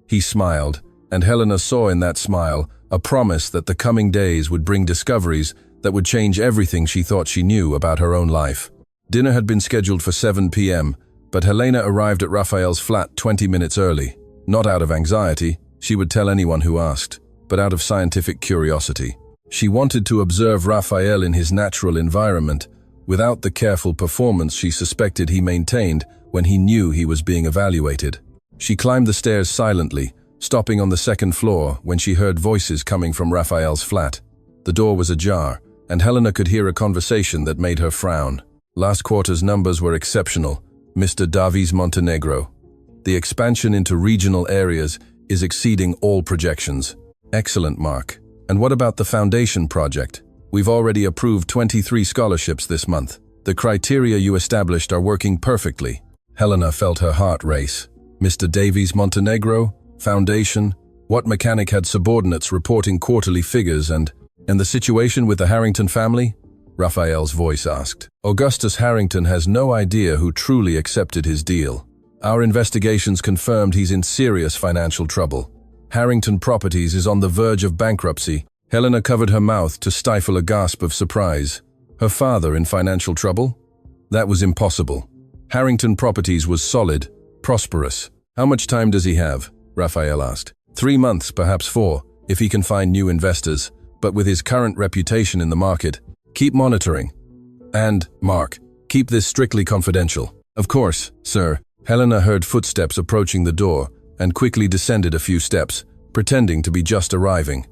Speaker 1: He smiled, and Helena saw in that smile a promise that the coming days would bring discoveries that would change everything she thought she knew about her own life. Dinner had been scheduled for 7 p.m., but Helena arrived at Raphael's flat 20 minutes early. Not out of anxiety, she would tell anyone who asked, but out of scientific curiosity. She wanted to observe Raphael in his natural environment, without the careful performance she suspected he maintained when he knew he was being evaluated. She climbed the stairs silently, stopping on the second floor when she heard voices coming from Raphael's flat. The door was ajar, and Helena could hear a conversation that made her frown. Last quarter's numbers were exceptional, Mr. Davies Montenegro. The expansion into regional areas is exceeding all projections. Excellent, Mark. And what about the foundation project? We've already approved 23 scholarships this month. The criteria you established are working perfectly. Helena felt her heart race. Mr. Davies Montenegro? Foundation? What mechanic had subordinates reporting quarterly figures and the situation with the Harrington family? Raphael's voice asked. Augustus Harrington has no idea who truly accepted his deal. Our investigations confirmed he's in serious financial trouble. Harrington Properties is on the verge of bankruptcy. Helena covered her mouth to stifle a gasp of surprise. Her father in financial trouble? That was impossible. Harrington Properties was solid, prosperous. How much time does he have? Raphael asked. 3 months, perhaps 4, if he can find new investors. But with his current reputation in the market, keep monitoring. And, Mark, keep this strictly confidential. Of course, sir. Helena heard footsteps approaching the door and quickly descended a few steps, pretending to be just arriving.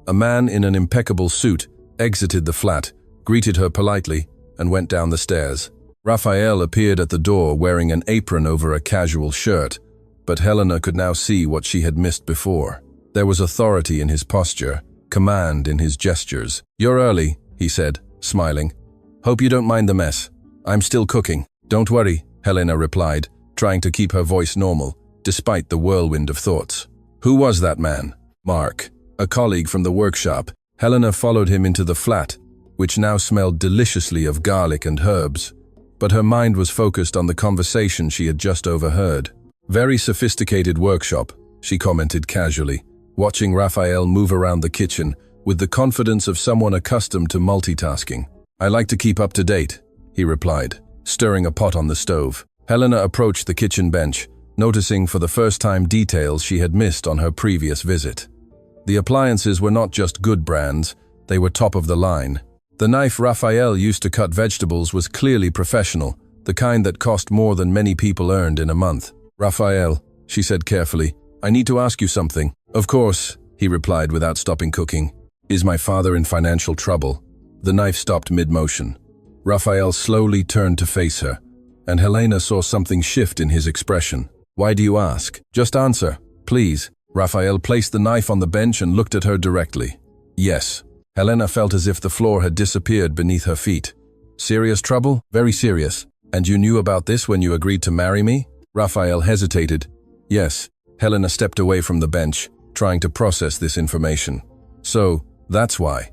Speaker 1: A man in an impeccable suit exited the flat, greeted her politely, and went down the stairs. Raphael appeared at the door wearing an apron over a casual shirt, but Helena could now see what she had missed before. There was authority in his posture, command in his gestures. "You're early," he said, smiling. "Hope you don't mind the mess. I'm still cooking." "Don't worry," Helena replied, trying to keep her voice normal, despite the whirlwind of thoughts. Who was that man? Mark, a colleague from the workshop. Helena followed him into the flat, which now smelled deliciously of garlic and herbs. But her mind was focused on the conversation she had just overheard. "Very sophisticated workshop," she commented casually, watching Raphael move around the kitchen with the confidence of someone accustomed to multitasking. "I like to keep up to date," he replied, stirring a pot on the stove. Helena approached the kitchen bench, noticing for the first time details she had missed on her previous visit. The appliances were not just good brands, they were top of the line. The knife Raphael used to cut vegetables was clearly professional, the kind that cost more than many people earned in a month. "Raphael," she said carefully, "I need to ask you something." "Of course," he replied without stopping cooking. "Is my father in financial trouble?" The knife stopped mid-motion. Raphael slowly turned to face her, and Helena saw something shift in his expression. "Why do you ask? Just answer, please." Raphael placed the knife on the bench and looked at her directly. "Yes." Helena felt as if the floor had disappeared beneath her feet. Serious trouble? Very serious. And you knew about this when you agreed to marry me? Raphael hesitated. Yes. Helena stepped away from the bench, trying to process this information. So, that's why.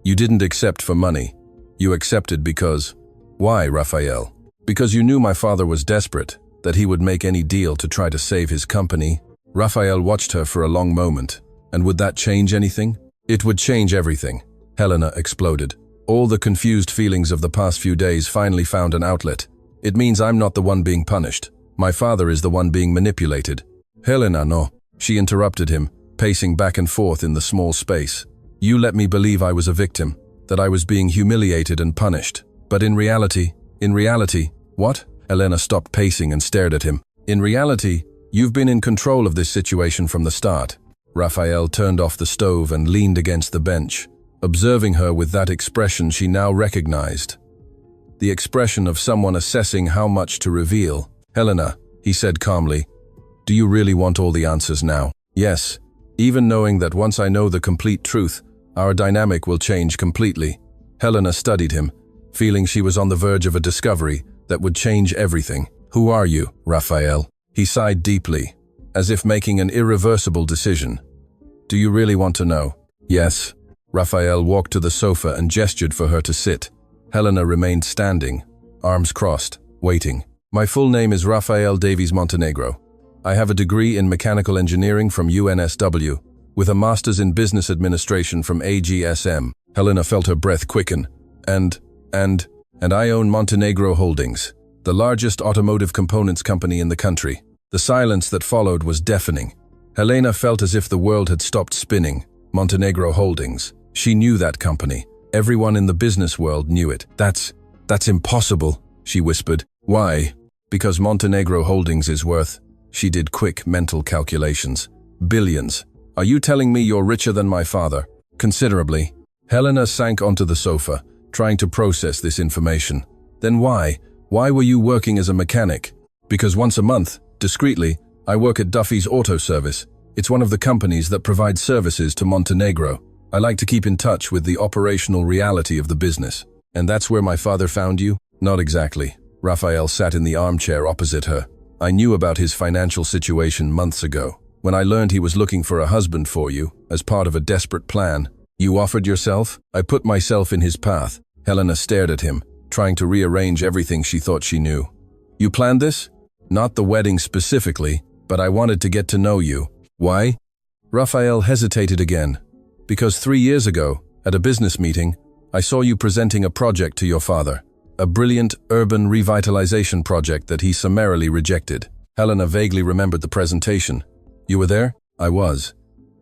Speaker 1: You didn't accept for money. You accepted because… Why, Raphael? Because you knew my father was desperate, that he would make any deal to try to save his company. Raphael watched her for a long moment. And would that change anything? It would change everything. Helena exploded. All the confused feelings of the past few days finally found an outlet. It means I'm not the one being punished. My father is the one being manipulated. Helena, no. She interrupted him, pacing back and forth in the small space. You let me believe I was a victim, that I was being humiliated and punished. But in reality, what? Helena stopped pacing and stared at him. In reality, you've been in control of this situation from the start. Raphael turned off the stove and leaned against the bench, observing her with that expression she now recognized. The expression of someone assessing how much to reveal. Helena, he said calmly, do you really want all the answers now? Yes, even knowing that once I know the complete truth, our dynamic will change completely. Helena studied him, feeling she was on the verge of a discovery that would change everything. Who are you, Raphael? He sighed deeply, as if making an irreversible decision. Do you really want to know? Yes. Raphael walked to the sofa and gestured for her to sit. Helena remained standing, arms crossed, waiting. My full name is Raphael Davies Montenegro. I have a degree in mechanical engineering from UNSW, with a master's in business administration from AGSM. Helena felt her breath quicken. And I own Montenegro Holdings, the largest automotive components company in the country. The silence that followed was deafening. Helena felt as if the world had stopped spinning. Montenegro Holdings. She knew that company. Everyone in the business world knew it. That's impossible, she whispered. Why? Because Montenegro Holdings is worth… She did quick mental calculations. Billions. Are you telling me you're richer than my father? Considerably. Helena sank onto the sofa, trying to process this information. Then why? Why were you working as a mechanic? Because once a month, discreetly, I work at Duffy's Auto Service. It's one of the companies that provide services to Montenegro. I like to keep in touch with the operational reality of the business. And that's where my father found you? Not exactly. Raphael sat in the armchair opposite her. I knew about his financial situation months ago. When I learned he was looking for a husband for you, as part of a desperate plan, you offered yourself? I put myself in his path. Helena stared at him, trying to rearrange everything she thought she knew. You planned this? Not the wedding specifically, but I wanted to get to know you. Why? Raphael hesitated again. Because 3 years ago, at a business meeting, I saw you presenting a project to your father. A brilliant urban revitalization project that he summarily rejected. Helena vaguely remembered the presentation. You were there? I was.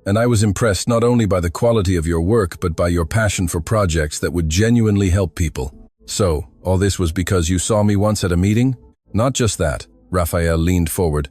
Speaker 1: And I was impressed not only by the quality of your work, but by your passion for projects that would genuinely help people. So, all this was because you saw me once at a meeting? Not just that. Raphael leaned forward.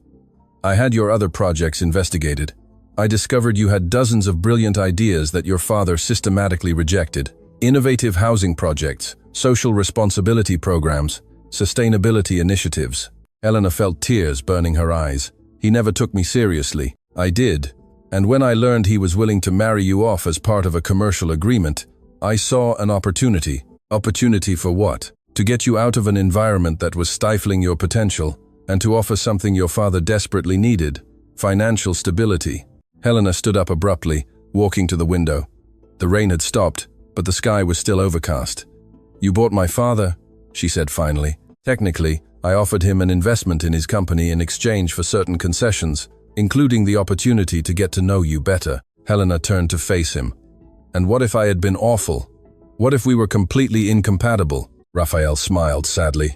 Speaker 1: I had your other projects investigated. I discovered you had dozens of brilliant ideas that your father systematically rejected. Innovative housing projects, social responsibility programs, sustainability initiatives. Helena felt tears burning her eyes. He never took me seriously. I did. And when I learned he was willing to marry you off as part of a commercial agreement, I saw an opportunity. Opportunity for what? To get you out of an environment that was stifling your potential, and to offer something your father desperately needed, financial stability. Helena stood up abruptly, walking to the window. The rain had stopped, but the sky was still overcast. You bought my father, she said finally. Technically, I offered him an investment in his company in exchange for certain concessions, including the opportunity to get to know you better. Helena turned to face him. And what if I had been awful? What if we were completely incompatible? Raphael smiled sadly.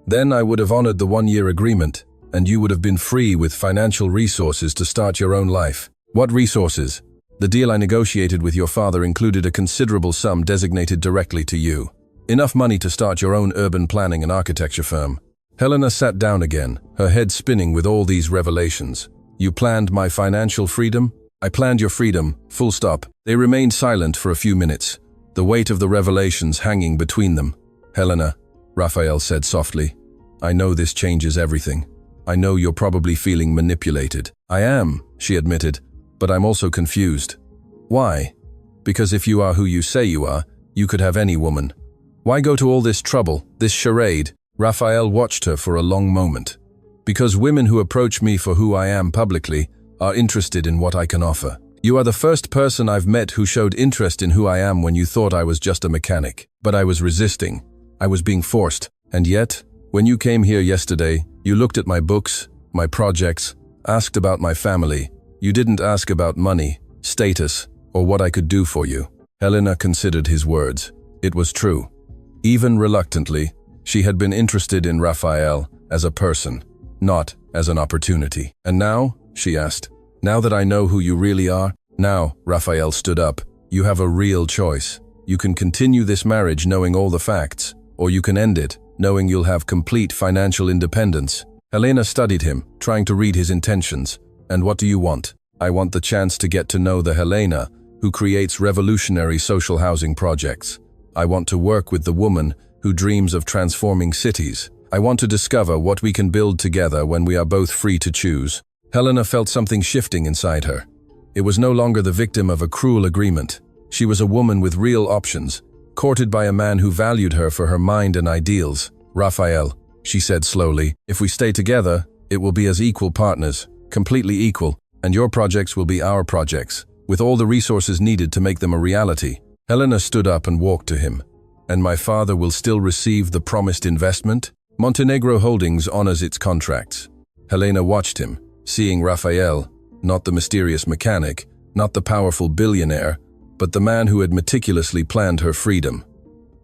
Speaker 1: Then I would have honored the 1-year agreement, and you would have been free with financial resources to start your own life. What resources? The deal I negotiated with your father included a considerable sum designated directly to you. Enough money to start your own urban planning and architecture firm. Helena sat down again, her head spinning with all these revelations. You planned my financial freedom? I planned your freedom, full stop. They remained silent for a few minutes, the weight of the revelations hanging between them. Helena, Raphael said softly, I know this changes everything. I know you're probably feeling manipulated. I am, she admitted, but I'm also confused. Why? Because if you are who you say you are, you could have any woman. Why go to all this trouble, this charade? Raphael watched her for a long moment. Because women who approach me for who I am publicly are interested in what I can offer. You are the first person I've met who showed interest in who I am when you thought I was just a mechanic. But I was resisting. I was being forced. And yet, when you came here yesterday, you looked at my books, my projects, asked about my family. You didn't ask about money, status, or what I could do for you. Helena considered his words. It was true. Even reluctantly, she had been interested in Raphael as a person, not as an opportunity. And now, she asked, now that I know who you really are, now, Raphael stood up, you have a real choice. You can continue this marriage knowing all the facts, or you can end it, knowing you'll have complete financial independence. Helena studied him, trying to read his intentions. And what do you want? I want the chance to get to know the Helena who creates revolutionary social housing projects. I want to work with the woman who dreams of transforming cities. I want to discover what we can build together when we are both free to choose. Helena felt something shifting inside her. It was no longer the victim of a cruel agreement. She was a woman with real options, courted by a man who valued her for her mind and ideals. Raphael, she said slowly, if we stay together, it will be as equal partners, completely equal, and your projects will be our projects, with all the resources needed to make them a reality. Helena stood up and walked to him. And my father will still receive the promised investment? Montenegro Holdings honors its contracts. Helena watched him, seeing Raphael, not the mysterious mechanic, not the powerful billionaire, but the man who had meticulously planned her freedom.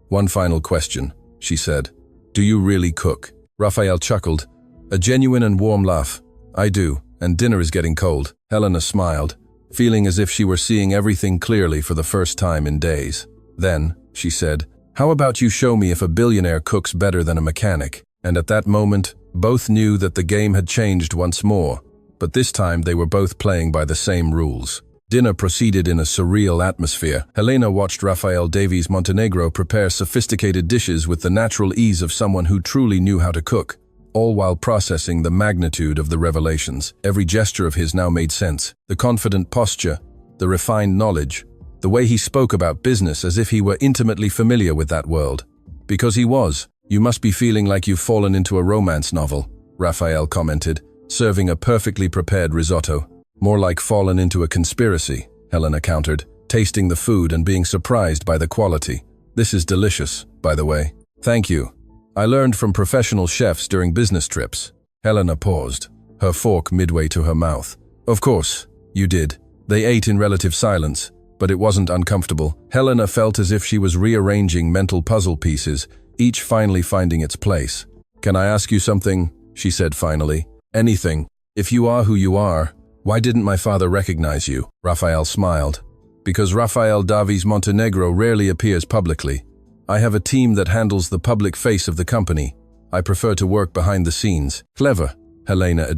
Speaker 1: One final question, she said. Do you really cook? Raphael chuckled, a genuine and warm laugh. I do, and dinner is getting cold. Helena smiled, feeling as if she were seeing everything clearly for the first time in days. Then, she said, how about you show me if a billionaire cooks better than a mechanic? And at that moment, both knew that the game had changed once more, but this time they were both playing by the same rules. Dinner proceeded in a surreal atmosphere. Helena watched Raphael Davies Montenegro prepare sophisticated dishes with the natural ease of someone who truly knew how to cook, all while processing the magnitude of the revelations. Every gesture of his now made sense. The confident posture, the refined knowledge, the way he spoke about business as if he were intimately familiar with that world. Because he was. You must be feeling like you've fallen into a romance novel, Raphael commented, serving a perfectly prepared risotto. More like fallen into a conspiracy, Helena countered, tasting the food and being surprised by the quality. This is delicious, by the way. Thank you. I learned from professional chefs during business trips. Helena paused, her fork midway to her mouth. Of course, you did. They ate in relative silence, but it wasn't uncomfortable. Helena felt as if she was rearranging mental puzzle pieces, each finally finding its place. Can I ask you something? She said finally. Anything. If you are who you are, why didn't my father recognize you? Raphael smiled. Because Raphael Davies Montenegro rarely appears publicly. I have a team that handles the public face of the company. I prefer to work behind the scenes. Clever, Helena.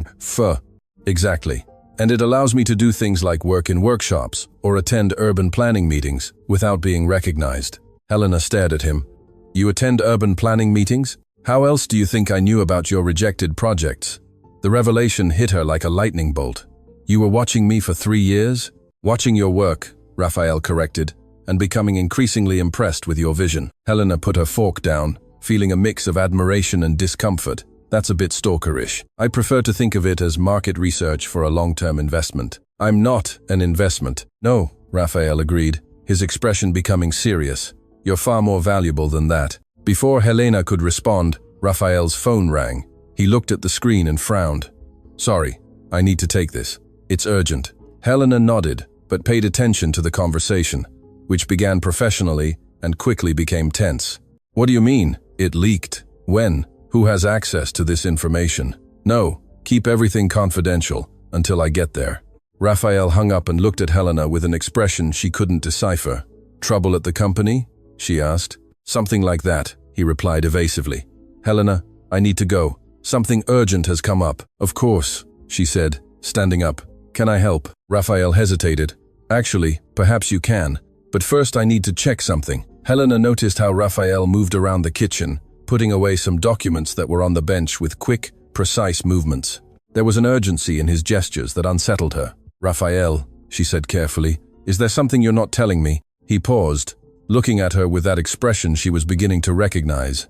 Speaker 1: Exactly. And it allows me to do things like work in workshops or attend urban planning meetings without being recognized. Helena stared at him. You attend urban planning meetings? How else do you think I knew about your rejected projects? The revelation hit her like a lightning bolt. You were watching me for 3 years? Watching your work, Raphael corrected, and becoming increasingly impressed with your vision. Helena put her fork down, feeling a mix of admiration and discomfort. That's a bit stalkerish. I prefer to think of it as market research for a long-term investment. I'm not an investment. No, Raphael agreed, his expression becoming serious. You're far more valuable than that. Before Helena could respond, Raphael's phone rang. He looked at the screen and frowned. Sorry, I need to take this. It's urgent. Helena nodded, but paid attention to the conversation, which began professionally and quickly became tense. What do you mean? It leaked. When? Who has access to this information? No, keep everything confidential until I get there. Raphael hung up and looked at Helena with an expression she couldn't decipher. Trouble at the company? She asked. Something like that, he replied evasively. Helena, I need to go. Something urgent has come up. Of course, she said, standing up. Can I help? Raphael hesitated. Actually, perhaps you can. But first I need to check something. Helena noticed how Raphael moved around the kitchen, putting away some documents that were on the bench with quick, precise movements. There was an urgency in his gestures that unsettled her. Raphael, she said carefully, is there something you're not telling me? He paused, looking at her with that expression she was beginning to recognize.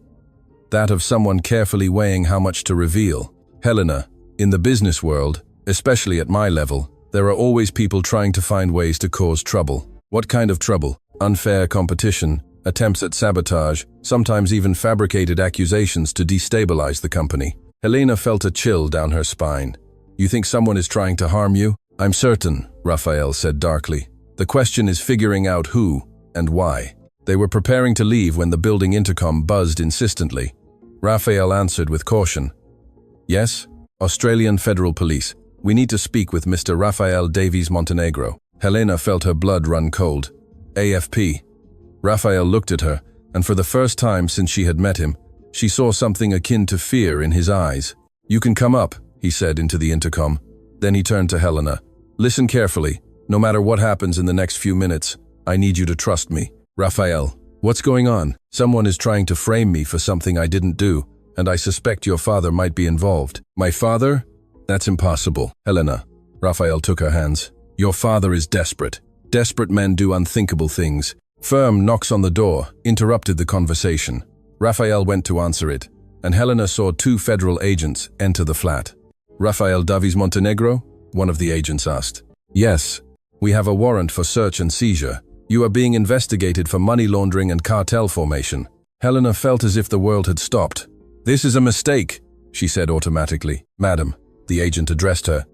Speaker 1: That of someone carefully weighing how much to reveal. Helena, in the business world, especially at my level, there are always people trying to find ways to cause trouble. What kind of trouble? Unfair competition, attempts at sabotage, sometimes even fabricated accusations to destabilize the company. Helena felt a chill down her spine. You think someone is trying to harm you? I'm certain, Raphael said darkly. The question is figuring out who and why. They were preparing to leave when the building intercom buzzed insistently. Raphael answered with caution. Yes? Australian Federal Police. We need to speak with Mr. Rafael Davies Montenegro. Helena felt her blood run cold. AFP. Raphael looked at her, and for the first time since she had met him, she saw something akin to fear in his eyes. You can come up, he said into the intercom. Then he turned to Helena. Listen carefully. No matter what happens in the next few minutes, I need you to trust me. Raphael, what's going on? Someone is trying to frame me for something I didn't do, and I suspect your father might be involved. My father? That's impossible. Helena. Raphael took her hands. Your father is desperate. Desperate men do unthinkable things. Firm knocks on the door, interrupted the conversation. Raphael went to answer it, and Helena saw 2 federal agents enter the flat. Rafael Davies Montenegro? One of the agents asked. Yes. We have a warrant for search and seizure. You are being investigated for money laundering and cartel formation. Helena felt as if the world had stopped. This is a mistake, she said automatically. Madam, the agent addressed her.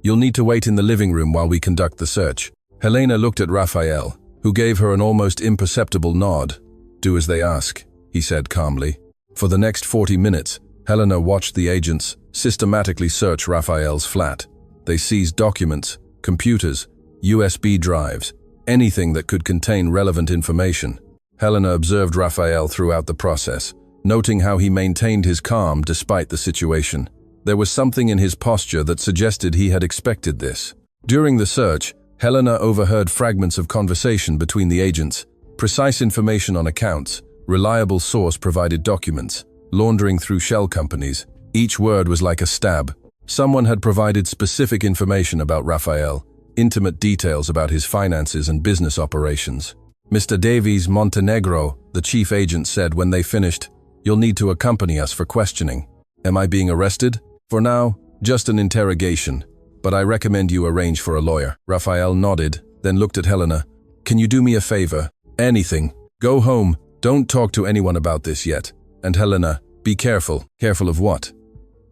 Speaker 1: You'll need to wait in the living room while we conduct the search. Helena looked at Raphael, who gave her an almost imperceptible nod. Do as they ask, he said calmly. For the next 40 minutes, Helena watched the agents systematically search Raphael's flat. They seized documents, computers, USB drives, anything that could contain relevant information. Helena observed Raphael throughout the process, noting how he maintained his calm despite the situation. There was something in his posture that suggested he had expected this. During the search, Helena overheard fragments of conversation between the agents, precise information on accounts, reliable source-provided documents, laundering through shell companies. Each word was like a stab. Someone had provided specific information about Raphael, intimate details about his finances and business operations. Mr. Davies Montenegro, the chief agent said when they finished, You'll need to accompany us for questioning. Am I being arrested? For now, just an interrogation, but I recommend you arrange for a lawyer. Raphael nodded, then looked at Helena. Can you do me a favor? Anything. Go home. Don't talk to anyone about this yet. And Helena, be careful. Careful of what?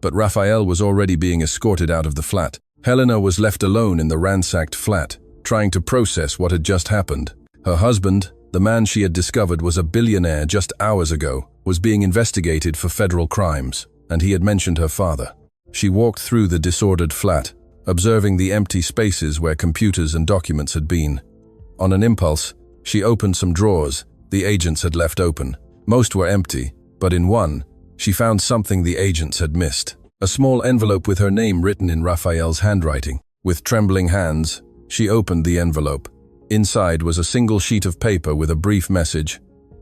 Speaker 1: But Raphael was already being escorted out of the flat. Helena was left alone in the ransacked flat, trying to process what had just happened. Her husband, the man she had discovered was a billionaire just hours ago, was being investigated for federal crimes, and he had mentioned her father. She walked through the disordered flat, observing the empty spaces where computers and documents had been. On an impulse, she opened some drawers the agents had left open. Most were empty, but in one, she found something the agents had missed. A small envelope with her name written in Raphael's handwriting. With trembling hands, she opened the envelope. Inside was a single sheet of paper with a brief message.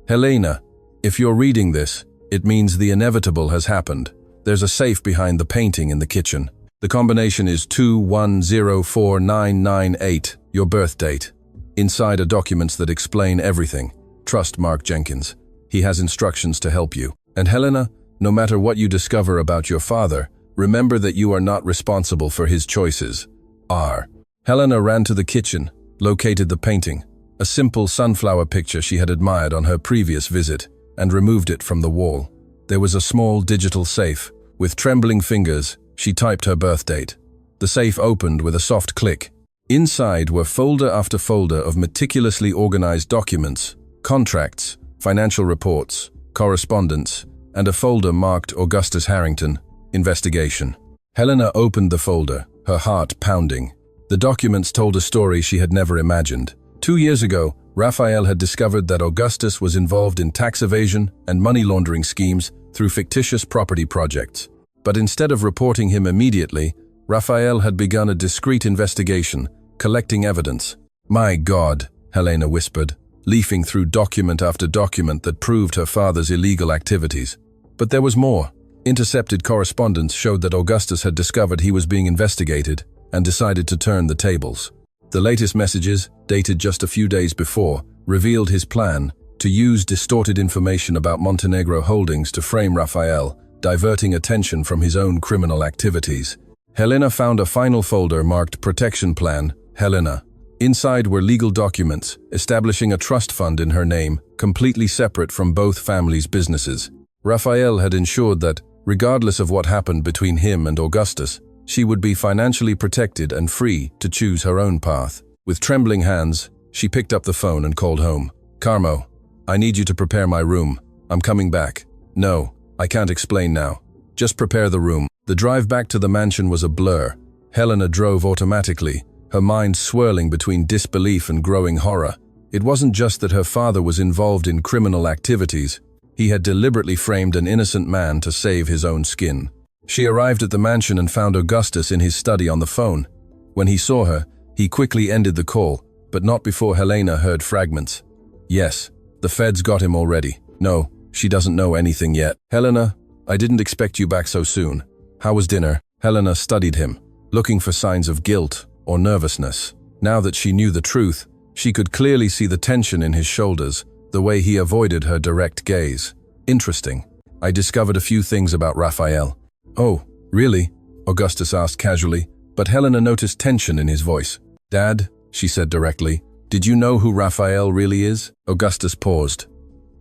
Speaker 1: Helena, if you're reading this, it means the inevitable has happened. There's a safe behind the painting in the kitchen. The combination is 2104998, your birth date. Inside are documents that explain everything. Trust Mark Jenkins. He has instructions to help you. And Helena, no matter what you discover about your father, remember that you are not responsible for his choices. R. Helena ran to the kitchen, located the painting, a simple sunflower picture she had admired on her previous visit, and removed it from the wall. There was a small digital safe. With trembling fingers, she typed her birth date. The safe opened with a soft click. Inside were folder after folder of meticulously organized documents, contracts, financial reports, correspondence, and a folder marked Augustus Harrington, Investigation. Helena opened the folder, her heart pounding. The documents told a story she had never imagined. 2 years ago, Raphael had discovered that Augustus was involved in tax evasion and money laundering schemes through fictitious property projects. But instead of reporting him immediately, Raphael had begun a discreet investigation, collecting evidence. My God, Helena whispered, leafing through document after document that proved her father's illegal activities. But there was more. Intercepted correspondence showed that Augustus had discovered he was being investigated and decided to turn the tables. The latest messages, dated just a few days before, revealed his plan, to use distorted information about Montenegro Holdings to frame Rafael, diverting attention from his own criminal activities. Helena found a final folder marked Protection Plan, Helena. Inside were legal documents, establishing a trust fund in her name, completely separate from both families' businesses. Rafael had ensured that, regardless of what happened between him and Augustus, she would be financially protected and free to choose her own path. With trembling hands, she picked up the phone and called home. "Carmo, I need you to prepare my room. I'm coming back." "No, I can't explain now. Just prepare the room." The drive back to the mansion was a blur. Helena drove automatically, her mind swirling between disbelief and growing horror. It wasn't just that her father was involved in criminal activities. He had deliberately framed an innocent man to save his own skin. She arrived at the mansion and found Augustus in his study on the phone. When he saw her, he quickly ended the call, but not before Helena heard fragments. "Yes, the feds got him already. No, she doesn't know anything yet. Helena, I didn't expect you back so soon. How was dinner?" Helena studied him, looking for signs of guilt or nervousness. Now that she knew the truth, she could clearly see the tension in his shoulders, the way he avoided her direct gaze. "Interesting. I discovered a few things about Rafael." "Oh, really?" Augustus asked casually, but Helena noticed tension in his voice. "Dad," she said directly, "did you know who Rafael really is?" Augustus paused.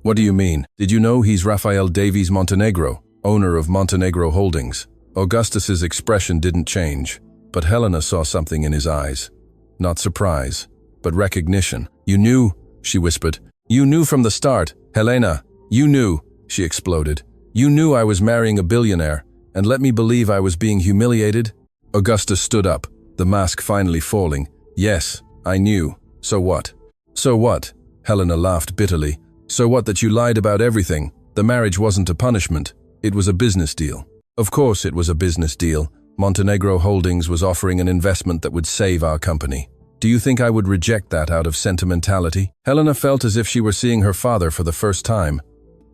Speaker 1: "What do you mean? Did you know he's Rafael Davies Montenegro, owner of Montenegro Holdings?" Augustus's expression didn't change, but Helena saw something in his eyes. Not surprise, but recognition. "You knew," she whispered. "You knew from the start. Helena, you knew," she exploded. "You knew I was marrying a billionaire, and let me believe I was being humiliated?" Augustus stood up, the mask finally falling. "Yes, I knew. So what?" "So what?" Helena laughed bitterly. "So what that you lied about everything? The marriage wasn't a punishment. It was a business deal." "Of course it was a business deal. Montenegro Holdings was offering an investment that would save our company. Do you think I would reject that out of sentimentality?" Helena felt as if she were seeing her father for the first time.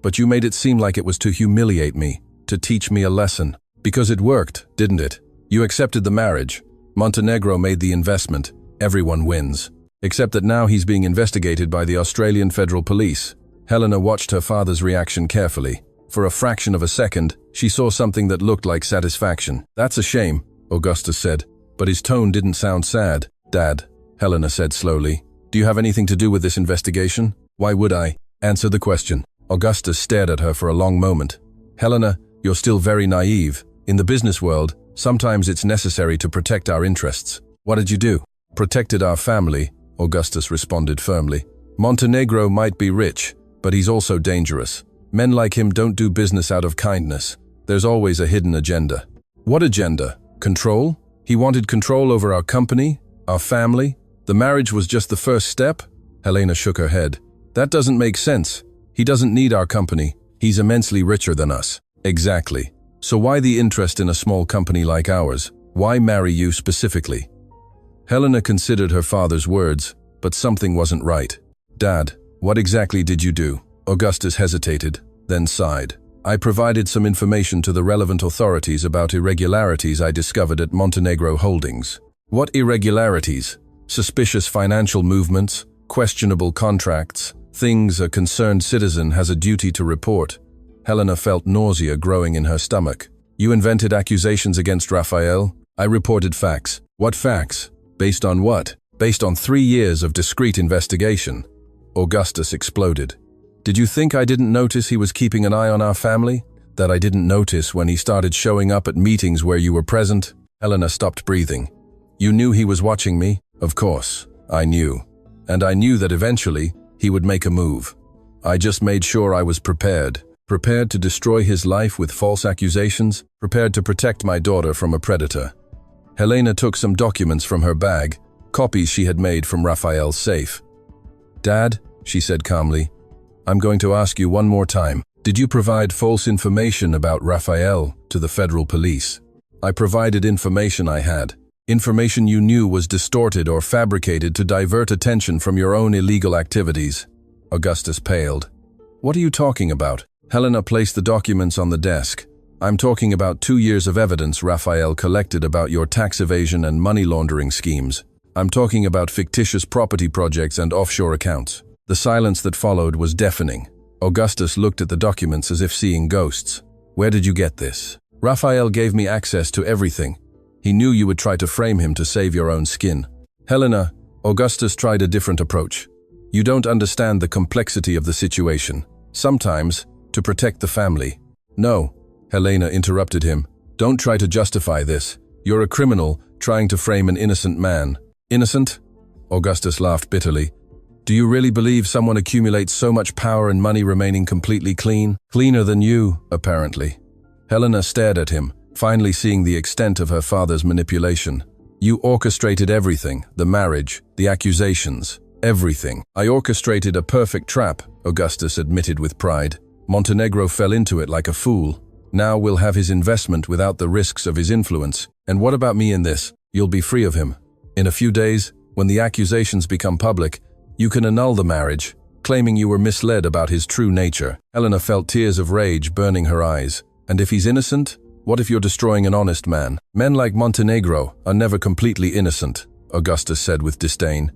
Speaker 1: "But you made it seem like it was to humiliate me, to teach me a lesson. Because it worked, didn't it? You accepted the marriage. Montenegro made the investment. Everyone wins. Except that now he's being investigated by the Australian Federal Police." Helena watched her father's reaction carefully. For a fraction of a second, she saw something that looked like satisfaction. "That's a shame," Augustus said, but his tone didn't sound sad. "Dad," Helena said slowly, "do you have anything to do with this investigation?" "Why would I?" "Answer the question." Augustus stared at her for a long moment. "Helena, you're still very naive. In the business world, sometimes it's necessary to protect our interests." "What did you do?" "Protected our family," Augustus responded firmly. "Montenegro might be rich, but he's also dangerous. Men like him don't do business out of kindness. There's always a hidden agenda." "What agenda? Control? He wanted control over our company, our family? The marriage was just the first step?" Helena shook her head. "That doesn't make sense. He doesn't need our company. He's immensely richer than us." "Exactly. So why the interest in a small company like ours? Why marry you specifically?" Helena considered her father's words, but something wasn't right. "Dad, what exactly did you do?" Augustus hesitated, then sighed. "I provided some information to the relevant authorities about irregularities I discovered at Montenegro Holdings." "What irregularities?" "Suspicious financial movements, questionable contracts, things a concerned citizen has a duty to report." Helena felt nausea growing in her stomach. "You invented accusations against Rafael?" "I reported facts." "What facts? Based on what?" "Based on 3 years of discreet investigation." Augustus exploded. "Did you think I didn't notice he was keeping an eye on our family? That I didn't notice when he started showing up at meetings where you were present?" Helena stopped breathing. "You knew he was watching me?" "Of course, I knew. And I knew that eventually he would make a move. I just made sure I was prepared. Prepared to destroy his life with false accusations, prepared to protect my daughter from a predator." Helena took some documents from her bag, copies she had made from Rafael's safe. "Dad," she said calmly, "I'm going to ask you one more time. Did you provide false information about Rafael to the federal police?" "I provided information I had. Information you knew was distorted or fabricated to divert attention from your own illegal activities." Augustus paled. "What are you talking about?" Helena placed the documents on the desk. "I'm talking about 2 years of evidence Rafael collected about your tax evasion and money laundering schemes. I'm talking about fictitious property projects and offshore accounts. The silence that followed was deafening. Augustus looked at the documents as if seeing ghosts. Where did you get this? Raphael gave me access to everything. He knew you would try to frame him to save your own skin. Helena, Augustus tried a different approach. You don't understand the complexity of the situation. Sometimes, to protect the family. No, Helena interrupted him. Don't try to justify this. You're a criminal trying to frame an innocent man. Innocent? Augustus laughed bitterly. Do you really believe someone accumulates so much power and money remaining completely clean? Cleaner than you, apparently. Helena stared at him, finally seeing the extent of her father's manipulation. You orchestrated everything, the marriage, the accusations, everything. I orchestrated a perfect trap, Augustus admitted with pride. Montenegro fell into it like a fool. Now we'll have his investment without the risks of his influence. And what about me in this? You'll be free of him. In a few days, when the accusations become public, you can annul the marriage, claiming you were misled about his true nature. Helena felt tears of rage burning her eyes. And if he's innocent? What if you're destroying an honest man? Men like Montenegro are never completely innocent, Augustus said with disdain.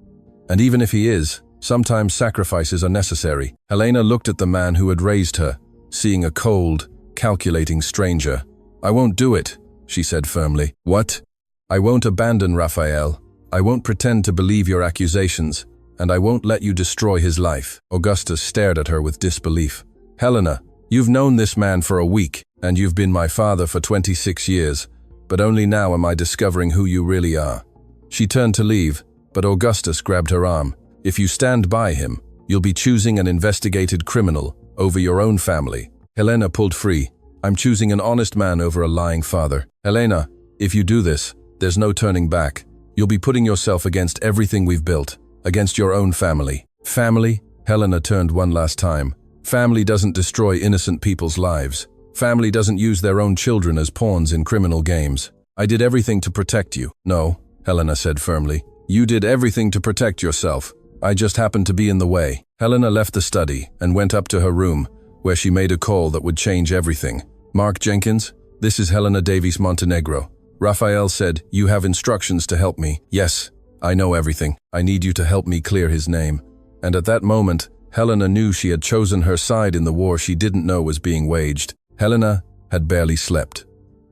Speaker 1: And even if he is, sometimes sacrifices are necessary. Helena looked at the man who had raised her, seeing a cold, calculating stranger. I won't do it, she said firmly. What? I won't abandon Raphael. I won't pretend to believe your accusations, and I won't let you destroy his life. Augustus stared at her with disbelief. Helena, you've known this man for a week, and you've been my father for 26 years, but only now am I discovering who you really are. She turned to leave, but Augustus grabbed her arm. If you stand by him, you'll be choosing an investigated criminal over your own family. Helena pulled free. I'm choosing an honest man over a lying father. Helena, if you do this, there's no turning back. You'll be putting yourself against everything we've built, against your own family. Family? Helena turned one last time. Family doesn't destroy innocent people's lives. Family doesn't use their own children as pawns in criminal games. I did everything to protect you. No, Helena said firmly. You did everything to protect yourself. I just happened to be in the way. Helena left the study and went up to her room, where she made a call that would change everything. Mark Jenkins, this is Helena Davies Montenegro. Raphael said, you have instructions to help me. Yes, I know everything. I need you to help me clear his name. And at that moment, Helena knew she had chosen her side in the war she didn't know was being waged. Helena had barely slept.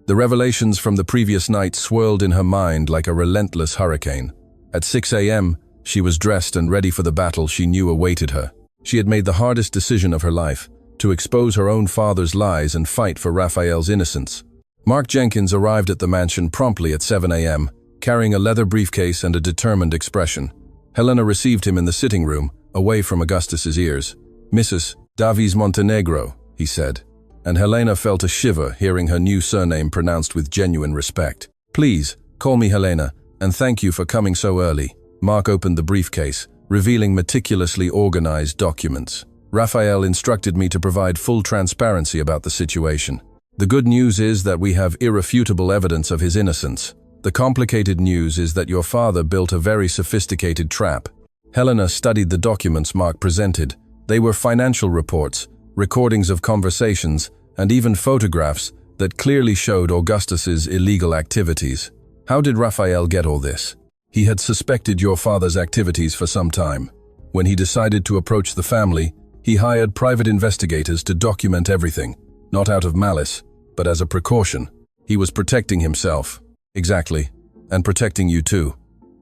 Speaker 1: The revelations from the previous night swirled in her mind like a relentless hurricane. At 6 a.m., she was dressed and ready for the battle she knew awaited her. She had made the hardest decision of her life, to expose her own father's lies and fight for Raphael's innocence. Mark Jenkins arrived at the mansion promptly at 7 a.m., carrying a leather briefcase and a determined expression. Helena received him in the sitting room, away from Augustus's ears. Mrs. Davies Montenegro, he said, and Helena felt a shiver hearing her new surname pronounced with genuine respect. Please, call me Helena, and thank you for coming so early. Mark opened the briefcase, revealing meticulously organized documents. Raphael instructed me to provide full transparency about the situation. The good news is that we have irrefutable evidence of his innocence. The complicated news is that your father built a very sophisticated trap. Helena studied the documents Mark presented. They were financial reports, recordings of conversations, and even photographs that clearly showed Augustus's illegal activities. How did Raphael get all this? He had suspected your father's activities for some time. When he decided to approach the family, he hired private investigators to document everything, not out of malice, but as a precaution. He was protecting himself. Exactly. And protecting you too.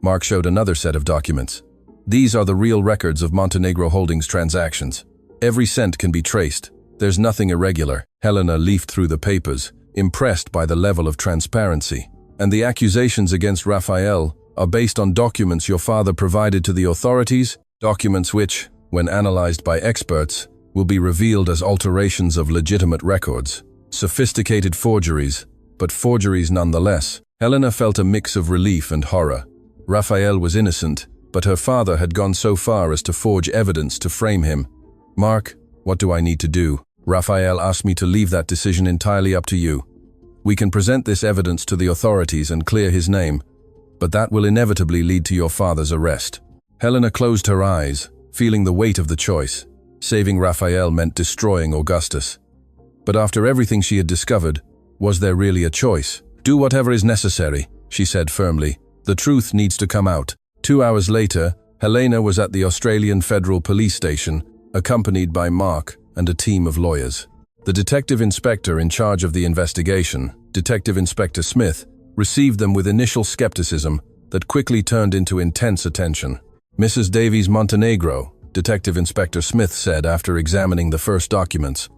Speaker 1: Mark showed another set of documents. These are the real records of Montenegro Holdings transactions. Every cent can be traced. There's nothing irregular. Helena leafed through the papers, impressed by the level of transparency. And the accusations against Raphael are based on documents your father provided to the authorities, documents which, when analyzed by experts, will be revealed as alterations of legitimate records. Sophisticated forgeries, but forgeries nonetheless. Helena felt a mix of relief and horror. Raphael was innocent, but her father had gone so far as to forge evidence to frame him. Mark, what do I need to do? Raphael asked me to leave that decision entirely up to you. We can present this evidence to the authorities and clear his name, but that will inevitably lead to your father's arrest. Helena closed her eyes, feeling the weight of the choice. Saving Raphael meant destroying Augustus. But after everything she had discovered, was there really a choice? Do whatever is necessary, she said firmly. The truth needs to come out. 2 hours later, Helena was at the Australian Federal Police Station, accompanied by Mark and a team of lawyers. The detective inspector in charge of the investigation, Detective Inspector Smith, received them with initial skepticism that quickly turned into intense attention. "Mrs. Davies Montenegro," Detective Inspector Smith said after examining the first documents,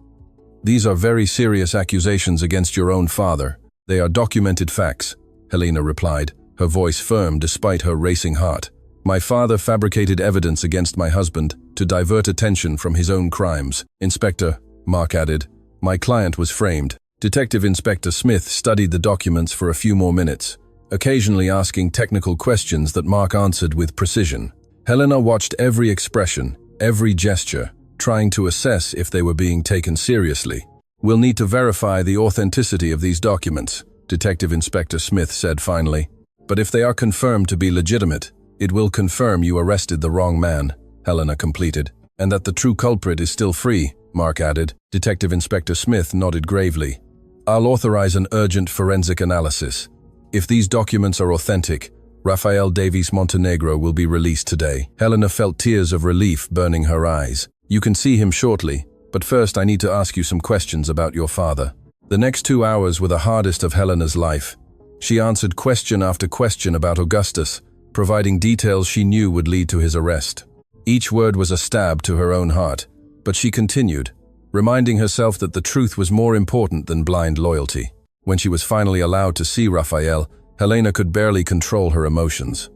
Speaker 1: "these are very serious accusations against your own father. They are documented facts," Helena replied, her voice firm despite her racing heart. "My father fabricated evidence against my husband to divert attention from his own crimes." "Inspector," Mark added, "my client was framed." Detective Inspector Smith studied the documents for a few more minutes, occasionally asking technical questions that Mark answered with precision. Helena watched every expression, every gesture, trying to assess if they were being taken seriously. "We'll need to verify the authenticity of these documents," Detective Inspector Smith said finally. "But if they are confirmed to be legitimate, it will confirm you arrested the wrong man," Helena completed. "And that the true culprit is still free," Mark added. Detective Inspector Smith nodded gravely. "I'll authorize an urgent forensic analysis. If these documents are authentic, Rafael Davies Montenegro will be released today." Helena felt tears of relief burning her eyes. "You can see him shortly, but first I need to ask you some questions about your father." The next 2 hours were the hardest of Helena's life. She answered question after question about Augustus, providing details she knew would lead to his arrest. Each word was a stab to her own heart, but she continued, reminding herself that the truth was more important than blind loyalty. When she was finally allowed to see Rafael, Helena could barely control her emotions.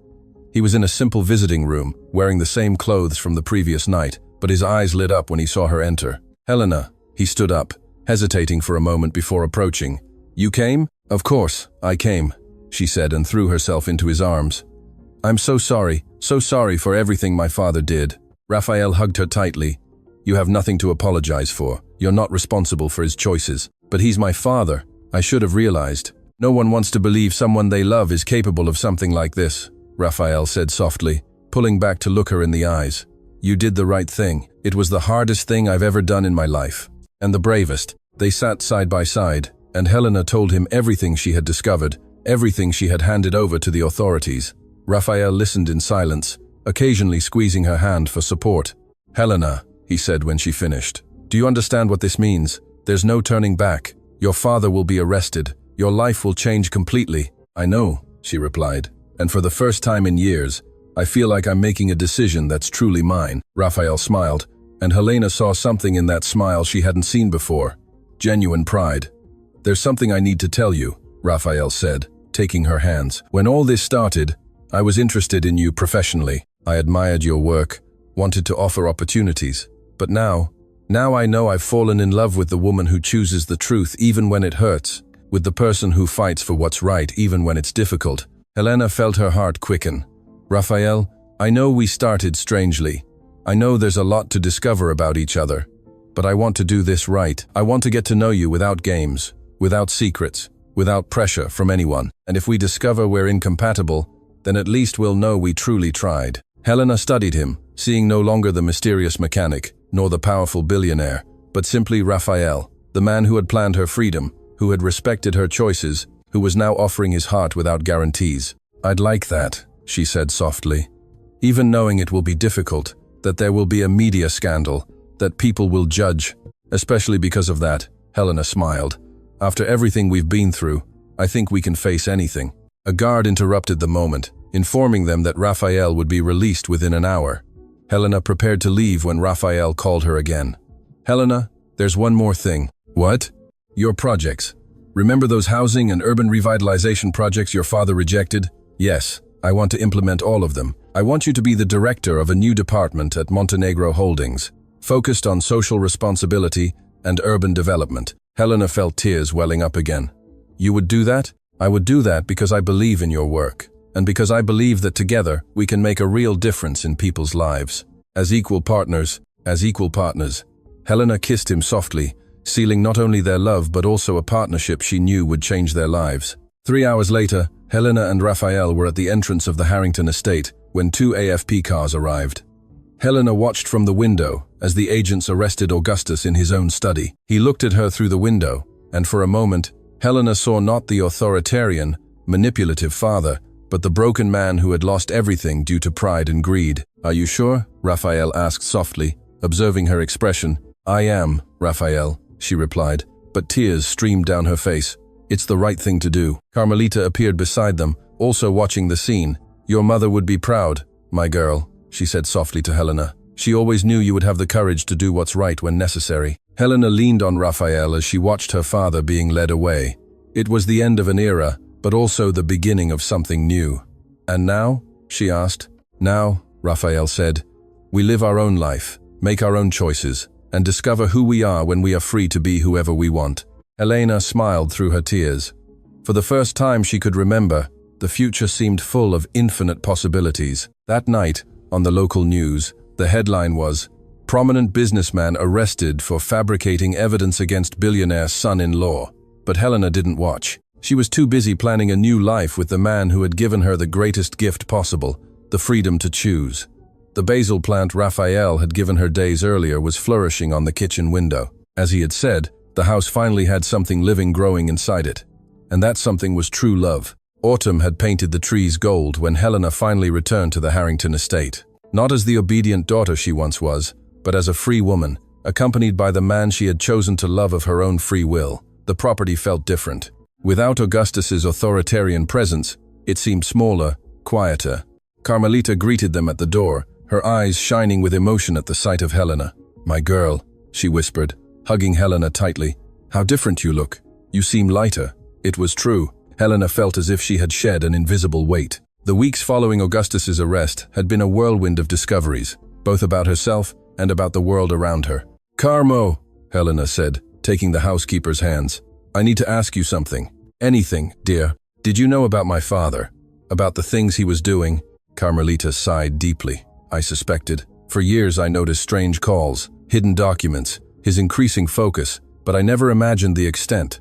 Speaker 1: He was in a simple visiting room, wearing the same clothes from the previous night, but his eyes lit up when he saw her enter. "Helena," he stood up, hesitating for a moment before approaching. "You came?" "Of course, I came," she said and threw herself into his arms. "I'm so sorry for everything my father did." Rafael hugged her tightly. "You have nothing to apologize for. You're not responsible for his choices. But he's my father. I should have realized. No one wants to believe someone they love is capable of something like this," Rafael said softly, pulling back to look her in the eyes. "You did the right thing. It was the hardest thing I've ever done in my life. And the bravest." They sat side by side, and Helena told him everything she had discovered, everything she had handed over to the authorities. Rafael listened in silence, occasionally squeezing her hand for support. "Helena," he said when she finished, "do you understand what this means? There's no turning back. Your father will be arrested. Your life will change completely." "I know," she replied, "and for the first time in years, I feel like I'm making a decision that's truly mine." Rafael smiled, and Helena saw something in that smile she hadn't seen before. Genuine pride. "There's something I need to tell you," Rafael said, taking her hands. "When all this started, I was interested in you professionally. I admired your work, wanted to offer opportunities. But now I know I've fallen in love with the woman who chooses the truth even when it hurts, with the person who fights for what's right even when it's difficult." Helena felt her heart quicken. "Rafael, I know we started strangely. I know there's a lot to discover about each other. But I want to do this right. I want to get to know you without games, without secrets, without pressure from anyone. And if we discover we're incompatible, then at least we'll know we truly tried." Helena studied him, seeing no longer the mysterious mechanic, nor the powerful billionaire, but simply Rafael, the man who had planned her freedom, who had respected her choices, who was now offering his heart without guarantees. "I'd like that," she said softly. "Even knowing it will be difficult, that there will be a media scandal, that people will judge. Especially because of that," Helena smiled. "After everything we've been through, I think we can face anything." A guard interrupted the moment, informing them that Rafael would be released within an hour. Helena prepared to leave when Rafael called her again. "Helena, there's one more thing." "What?" "Your projects. Remember those housing and urban revitalization projects your father rejected?" "Yes, I want to implement all of them. I want you to be the director of a new department at Montenegro Holdings, focused on social responsibility and urban development." Helena felt tears welling up again. "You would do that?" "I would do that because I believe in your work, and because I believe that together we can make a real difference in people's lives. As equal partners. Helena kissed him softly, sealing not only their love but also a partnership she knew would change their lives. 3 hours later, Helena and Rafael were at the entrance of the Harrington estate when 2 AFP cars arrived. Helena watched from the window as the agents arrested Augustus in his own study. He looked at her through the window, and for a moment, Helena saw not the authoritarian, manipulative father, but the broken man who had lost everything due to pride and greed. "Are you sure?" Raphael asked softly, observing her expression. "I am, Raphael," she replied, but tears streamed down her face. "It's the right thing to do." Carmelita appeared beside them, also watching the scene. "Your mother would be proud, my girl," she said softly to Helena. "She always knew you would have the courage to do what's right when necessary." Helena leaned on Raphael as she watched her father being led away. It was the end of an era, but also the beginning of something new. "And now?" she asked. "Now," Raphael said, "we live our own life, make our own choices, and discover who we are when we are free to be whoever we want." Helena smiled through her tears. For the first time she could remember, the future seemed full of infinite possibilities. That night, on the local news, the headline was, "Prominent businessman arrested for fabricating evidence against billionaire son-in-law." But Helena didn't watch. She was too busy planning a new life with the man who had given her the greatest gift possible, the freedom to choose. The basil plant Raphael had given her days earlier was flourishing on the kitchen window. As he had said, the house finally had something living growing inside it. And that something was true love. Autumn had painted the trees gold when Helena finally returned to the Harrington estate. Not as the obedient daughter she once was, but as a free woman, accompanied by the man she had chosen to love of her own free will. The property felt different. Without Augustus's authoritarian presence, it seemed smaller, quieter. Carmelita greeted them at the door, her eyes shining with emotion at the sight of Helena. "My girl," she whispered, hugging Helena tightly. "How different you look. You seem lighter." It was true. Helena felt as if she had shed an invisible weight. The weeks following Augustus's arrest had been a whirlwind of discoveries, both about herself and about the world around her. "Carmo," Helena said, taking the housekeeper's hands. "I need to ask you something." "Anything, dear." "Did you know about my father? About the things he was doing?" Carmelita sighed deeply. "I suspected. For years I noticed strange calls, hidden documents, his increasing focus, but I never imagined the extent.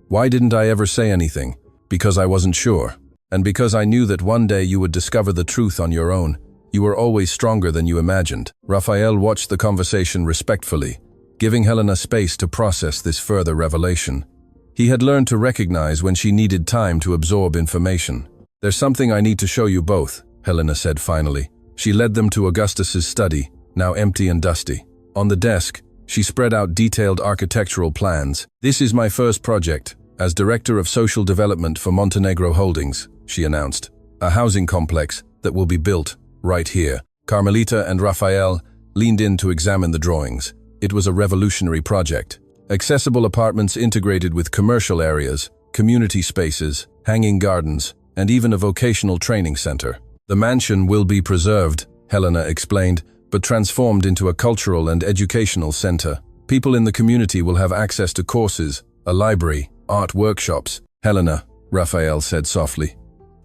Speaker 1: Why didn't I ever say anything? Because I wasn't sure. And because I knew that one day you would discover the truth on your own. You were always stronger than you imagined." Raphael watched the conversation respectfully, giving Helena space to process this further revelation. He had learned to recognize when she needed time to absorb information. "There's something I need to show you both," Helena said finally. She led them to Augustus's study, now empty and dusty. On the desk, she spread out detailed architectural plans. "This is my first project, as Director of Social Development for Montenegro Holdings," she announced. "A housing complex that will be built right here." Carmelita and Raphael leaned in to examine the drawings. It was a revolutionary project. Accessible apartments integrated with commercial areas, community spaces, hanging gardens, and even a vocational training center. "The mansion will be preserved," Helena explained, "but transformed into a cultural and educational center. People in the community will have access to courses, a library, art workshops." "Helena," Raphael said softly,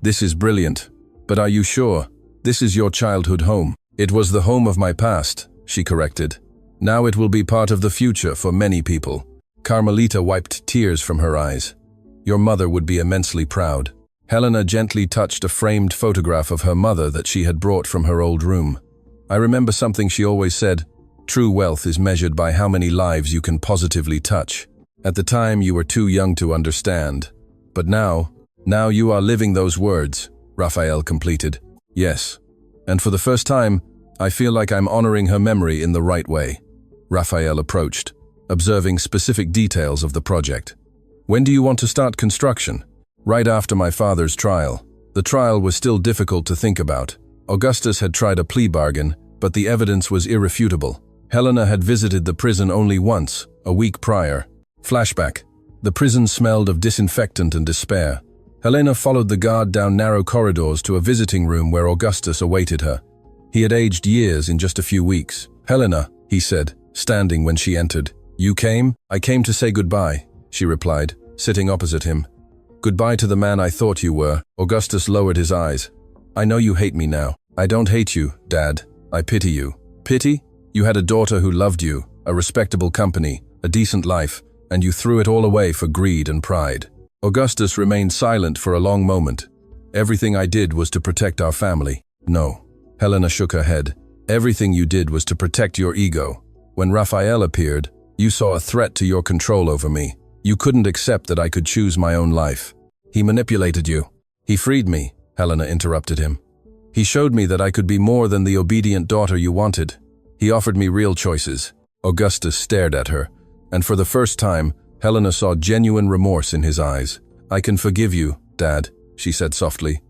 Speaker 1: "this is brilliant. But are you sure? This is your childhood home." "It was the home of my past," she corrected. "Now it will be part of the future for many people." Carmelita wiped tears from her eyes. "Your mother would be immensely proud." Helena gently touched a framed photograph of her mother that she had brought from her old room. "I remember something she always said, true wealth is measured by how many lives you can positively touch. At the time you were too young to understand. But now you are living those words," Raphael completed. "Yes. And for the first time, I feel like I'm honoring her memory in the right way." Raphael approached, observing specific details of the project. "When do you want to start construction?" "Right after my father's trial." The trial was still difficult to think about. Augustus had tried a plea bargain, but the evidence was irrefutable. Helena had visited the prison only once, a week prior. Flashback. The prison smelled of disinfectant and despair. Helena followed the guard down narrow corridors to a visiting room where Augustus awaited her. He had aged years in just a few weeks. "Helena," he said, standing when she entered. "You came?" "I came to say goodbye," she replied, sitting opposite him. "Goodbye to the man I thought you were." Augustus lowered his eyes. "I know you hate me now." "I don't hate you, Dad. I pity you." "Pity? You had a daughter who loved you, a respectable company, a decent life, and you threw it all away for greed and pride." Augustus remained silent for a long moment. "Everything I did was to protect our family." "No." Helena shook her head. "Everything you did was to protect your ego. When Raphael appeared, you saw a threat to your control over me. You couldn't accept that I could choose my own life. He manipulated you. He freed me, Helena interrupted him. He showed me that I could be more than the obedient daughter you wanted. He offered me real choices. Augustus stared at her, and for the first time, Helena saw genuine remorse in his eyes. I can forgive you, Dad, she said softly,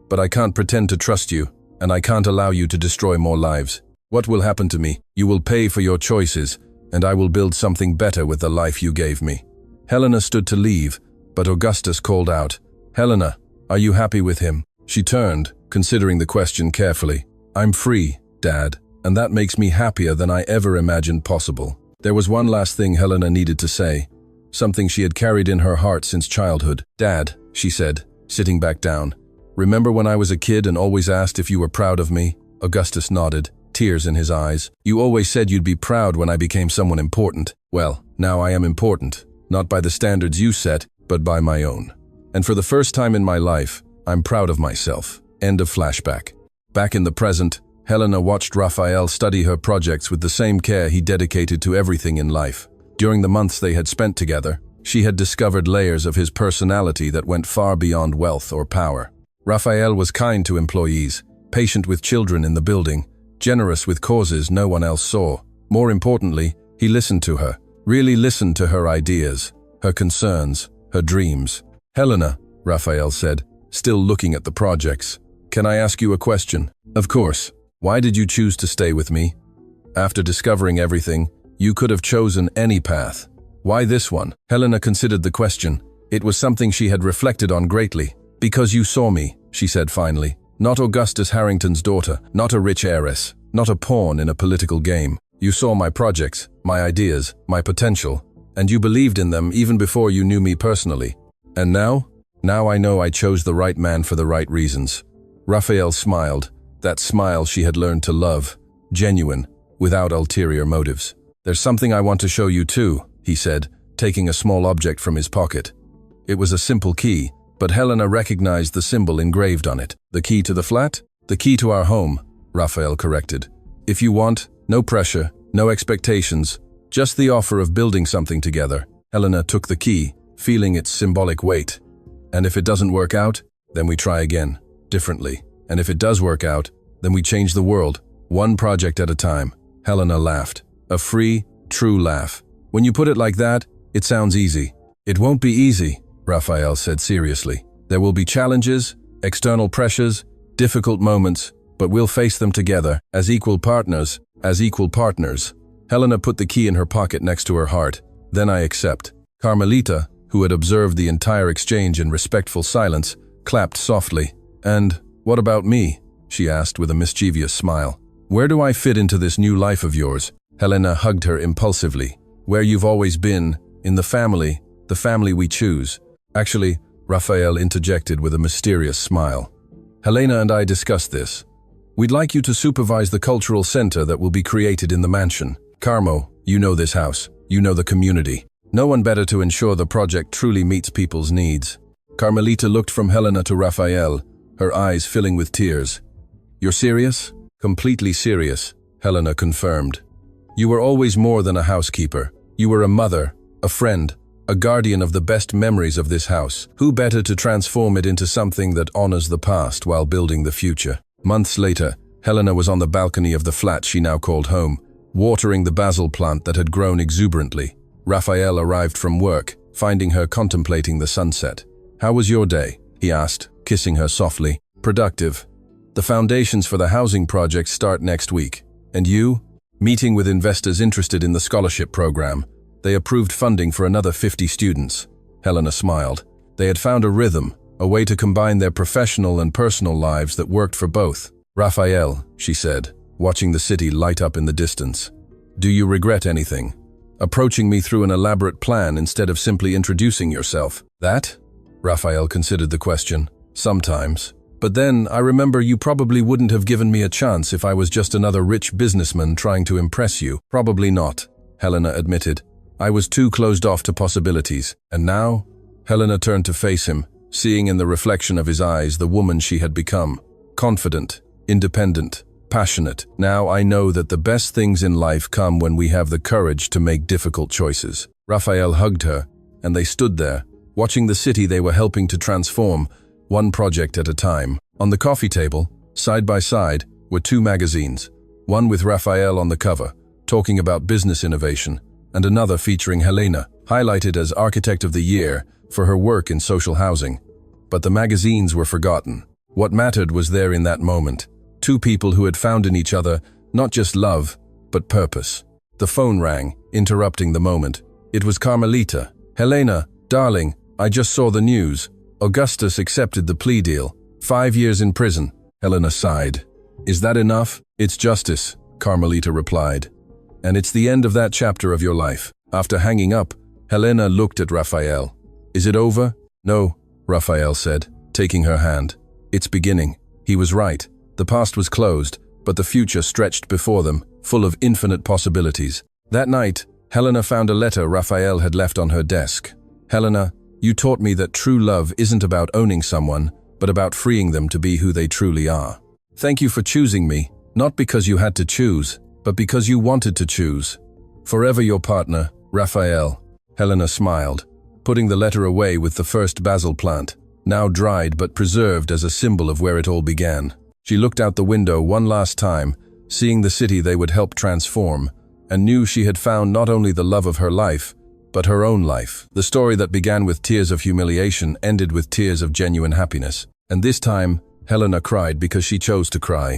Speaker 1: but I can't pretend to trust you, and I can't allow you to destroy more lives. What will happen to me? You will pay for your choices, and I will build something better with the life you gave me. Helena stood to leave, but Augustus called out, Helena, are you happy with him? She turned, considering the question carefully. I'm free, Dad, and that makes me happier than I ever imagined possible. There was one last thing Helena needed to say, something she had carried in her heart since childhood. Dad, she said, sitting back down, remember when I was a kid and always asked if you were proud of me? Augustus nodded, tears in his eyes. You always said you'd be proud when I became someone important. Well, now I am important, not by the standards you set, but by my own. And for the first time in my life, I'm proud of myself. End of flashback. Back in the present, Helena watched Raphael study her projects with the same care he dedicated to everything in life. During the months they had spent together, she had discovered layers of his personality that went far beyond wealth or power. Raphael was kind to employees, patient with children in the building, generous with causes no one else saw. More importantly, he listened to her, really listened to her ideas, her concerns, her dreams. Helena, Raphael said, still looking at the projects, can I ask you a question? Of course. Why did you choose to stay with me? After discovering everything, you could have chosen any path. Why this one? Helena considered the question. It was something she had reflected on greatly. Because you saw me, she said finally. Not Augustus Harrington's daughter, not a rich heiress, not a pawn in a political game. You saw my projects, my ideas, my potential, and you believed in them even before you knew me personally. And now? Now I know I chose the right man for the right reasons. Raphael smiled, that smile she had learned to love, genuine, without ulterior motives. There's something I want to show you too, he said, taking a small object from his pocket. It was a simple key, but Helena recognized the symbol engraved on it. The key to the flat? The key to our home, Raphael corrected. If you want, no pressure, no expectations, just the offer of building something together. Helena took the key, feeling its symbolic weight. And if it doesn't work out, then we try again, differently. And if it does work out, then we change the world, one project at a time. Helena laughed. A free, true laugh. When you put it like that, it sounds easy. It won't be easy, Raphael said seriously. There will be challenges, external pressures, difficult moments, but we'll face them together, as equal partners, as equal partners. Helena put the key in her pocket next to her heart. Then I accept. Carmelita, who had observed the entire exchange in respectful silence, clapped softly. And what about me? She asked with a mischievous smile. Where do I fit into this new life of yours? Helena hugged her impulsively. Where you've always been, in the family we choose. Actually, Raphael interjected with a mysterious smile. Helena and I discussed this. We'd like you to supervise the cultural center that will be created in the mansion. Carmo, you know this house. You know the community. No one better to ensure the project truly meets people's needs. Carmelita looked from Helena to Raphael, her eyes filling with tears. You're serious? Completely serious, Helena confirmed. You were always more than a housekeeper. You were a mother, a friend, a guardian of the best memories of this house. Who better to transform it into something that honors the past while building the future? Months later, Helena was on the balcony of the flat she now called home, watering the basil plant that had grown exuberantly. Raphael arrived from work, finding her contemplating the sunset. How was your day? He asked, kissing her softly. Productive. The foundations for the housing project start next week. And you? Meeting with investors interested in the scholarship program. They approved funding for another 50 students. Helena smiled. They had found a rhythm, a way to combine their professional and personal lives that worked for both. Raphael, she said, watching the city light up in the distance. Do you regret anything? Approaching me through an elaborate plan instead of simply introducing yourself. That? Raphael considered the question. Sometimes. But then, I remember you probably wouldn't have given me a chance if I was just another rich businessman trying to impress you. Probably not, Helena admitted. I was too closed off to possibilities. And now? Helena turned to face him, seeing in the reflection of his eyes the woman she had become. Confident, independent, passionate. Now I know that the best things in life come when we have the courage to make difficult choices. Raphael hugged her, and they stood there, watching the city they were helping to transform, one project at a time. On the coffee table, side by side, were two magazines, one with Raphael on the cover, talking about business innovation, and another featuring Helena, highlighted as Architect of the Year for her work in social housing. But the magazines were forgotten. What mattered was there in that moment. Two people who had found in each other not just love, but purpose. The phone rang, interrupting the moment. It was Carmelita. "Helena, darling, I just saw the news. Augustus accepted the plea deal. 5 years in prison." Helena sighed. "Is that enough?" "It's justice," Carmelita replied. "And it's the end of that chapter of your life." After hanging up, Helena looked at Raphael. "Is it over?" "No," Raphael said, taking her hand. "It's beginning." He was right. The past was closed, but the future stretched before them, full of infinite possibilities. That night, Helena found a letter Raphael had left on her desk. "Helena, you taught me that true love isn't about owning someone, but about freeing them to be who they truly are. Thank you for choosing me, not because you had to choose, but because you wanted to choose. Forever your partner, Raphael." Helena smiled, putting the letter away with the first basil plant, now dried but preserved as a symbol of where it all began. She looked out the window one last time, seeing the city they would help transform, and knew she had found not only the love of her life, but her own life. The story that began with tears of humiliation ended with tears of genuine happiness. And this time, Helena cried because she chose to cry.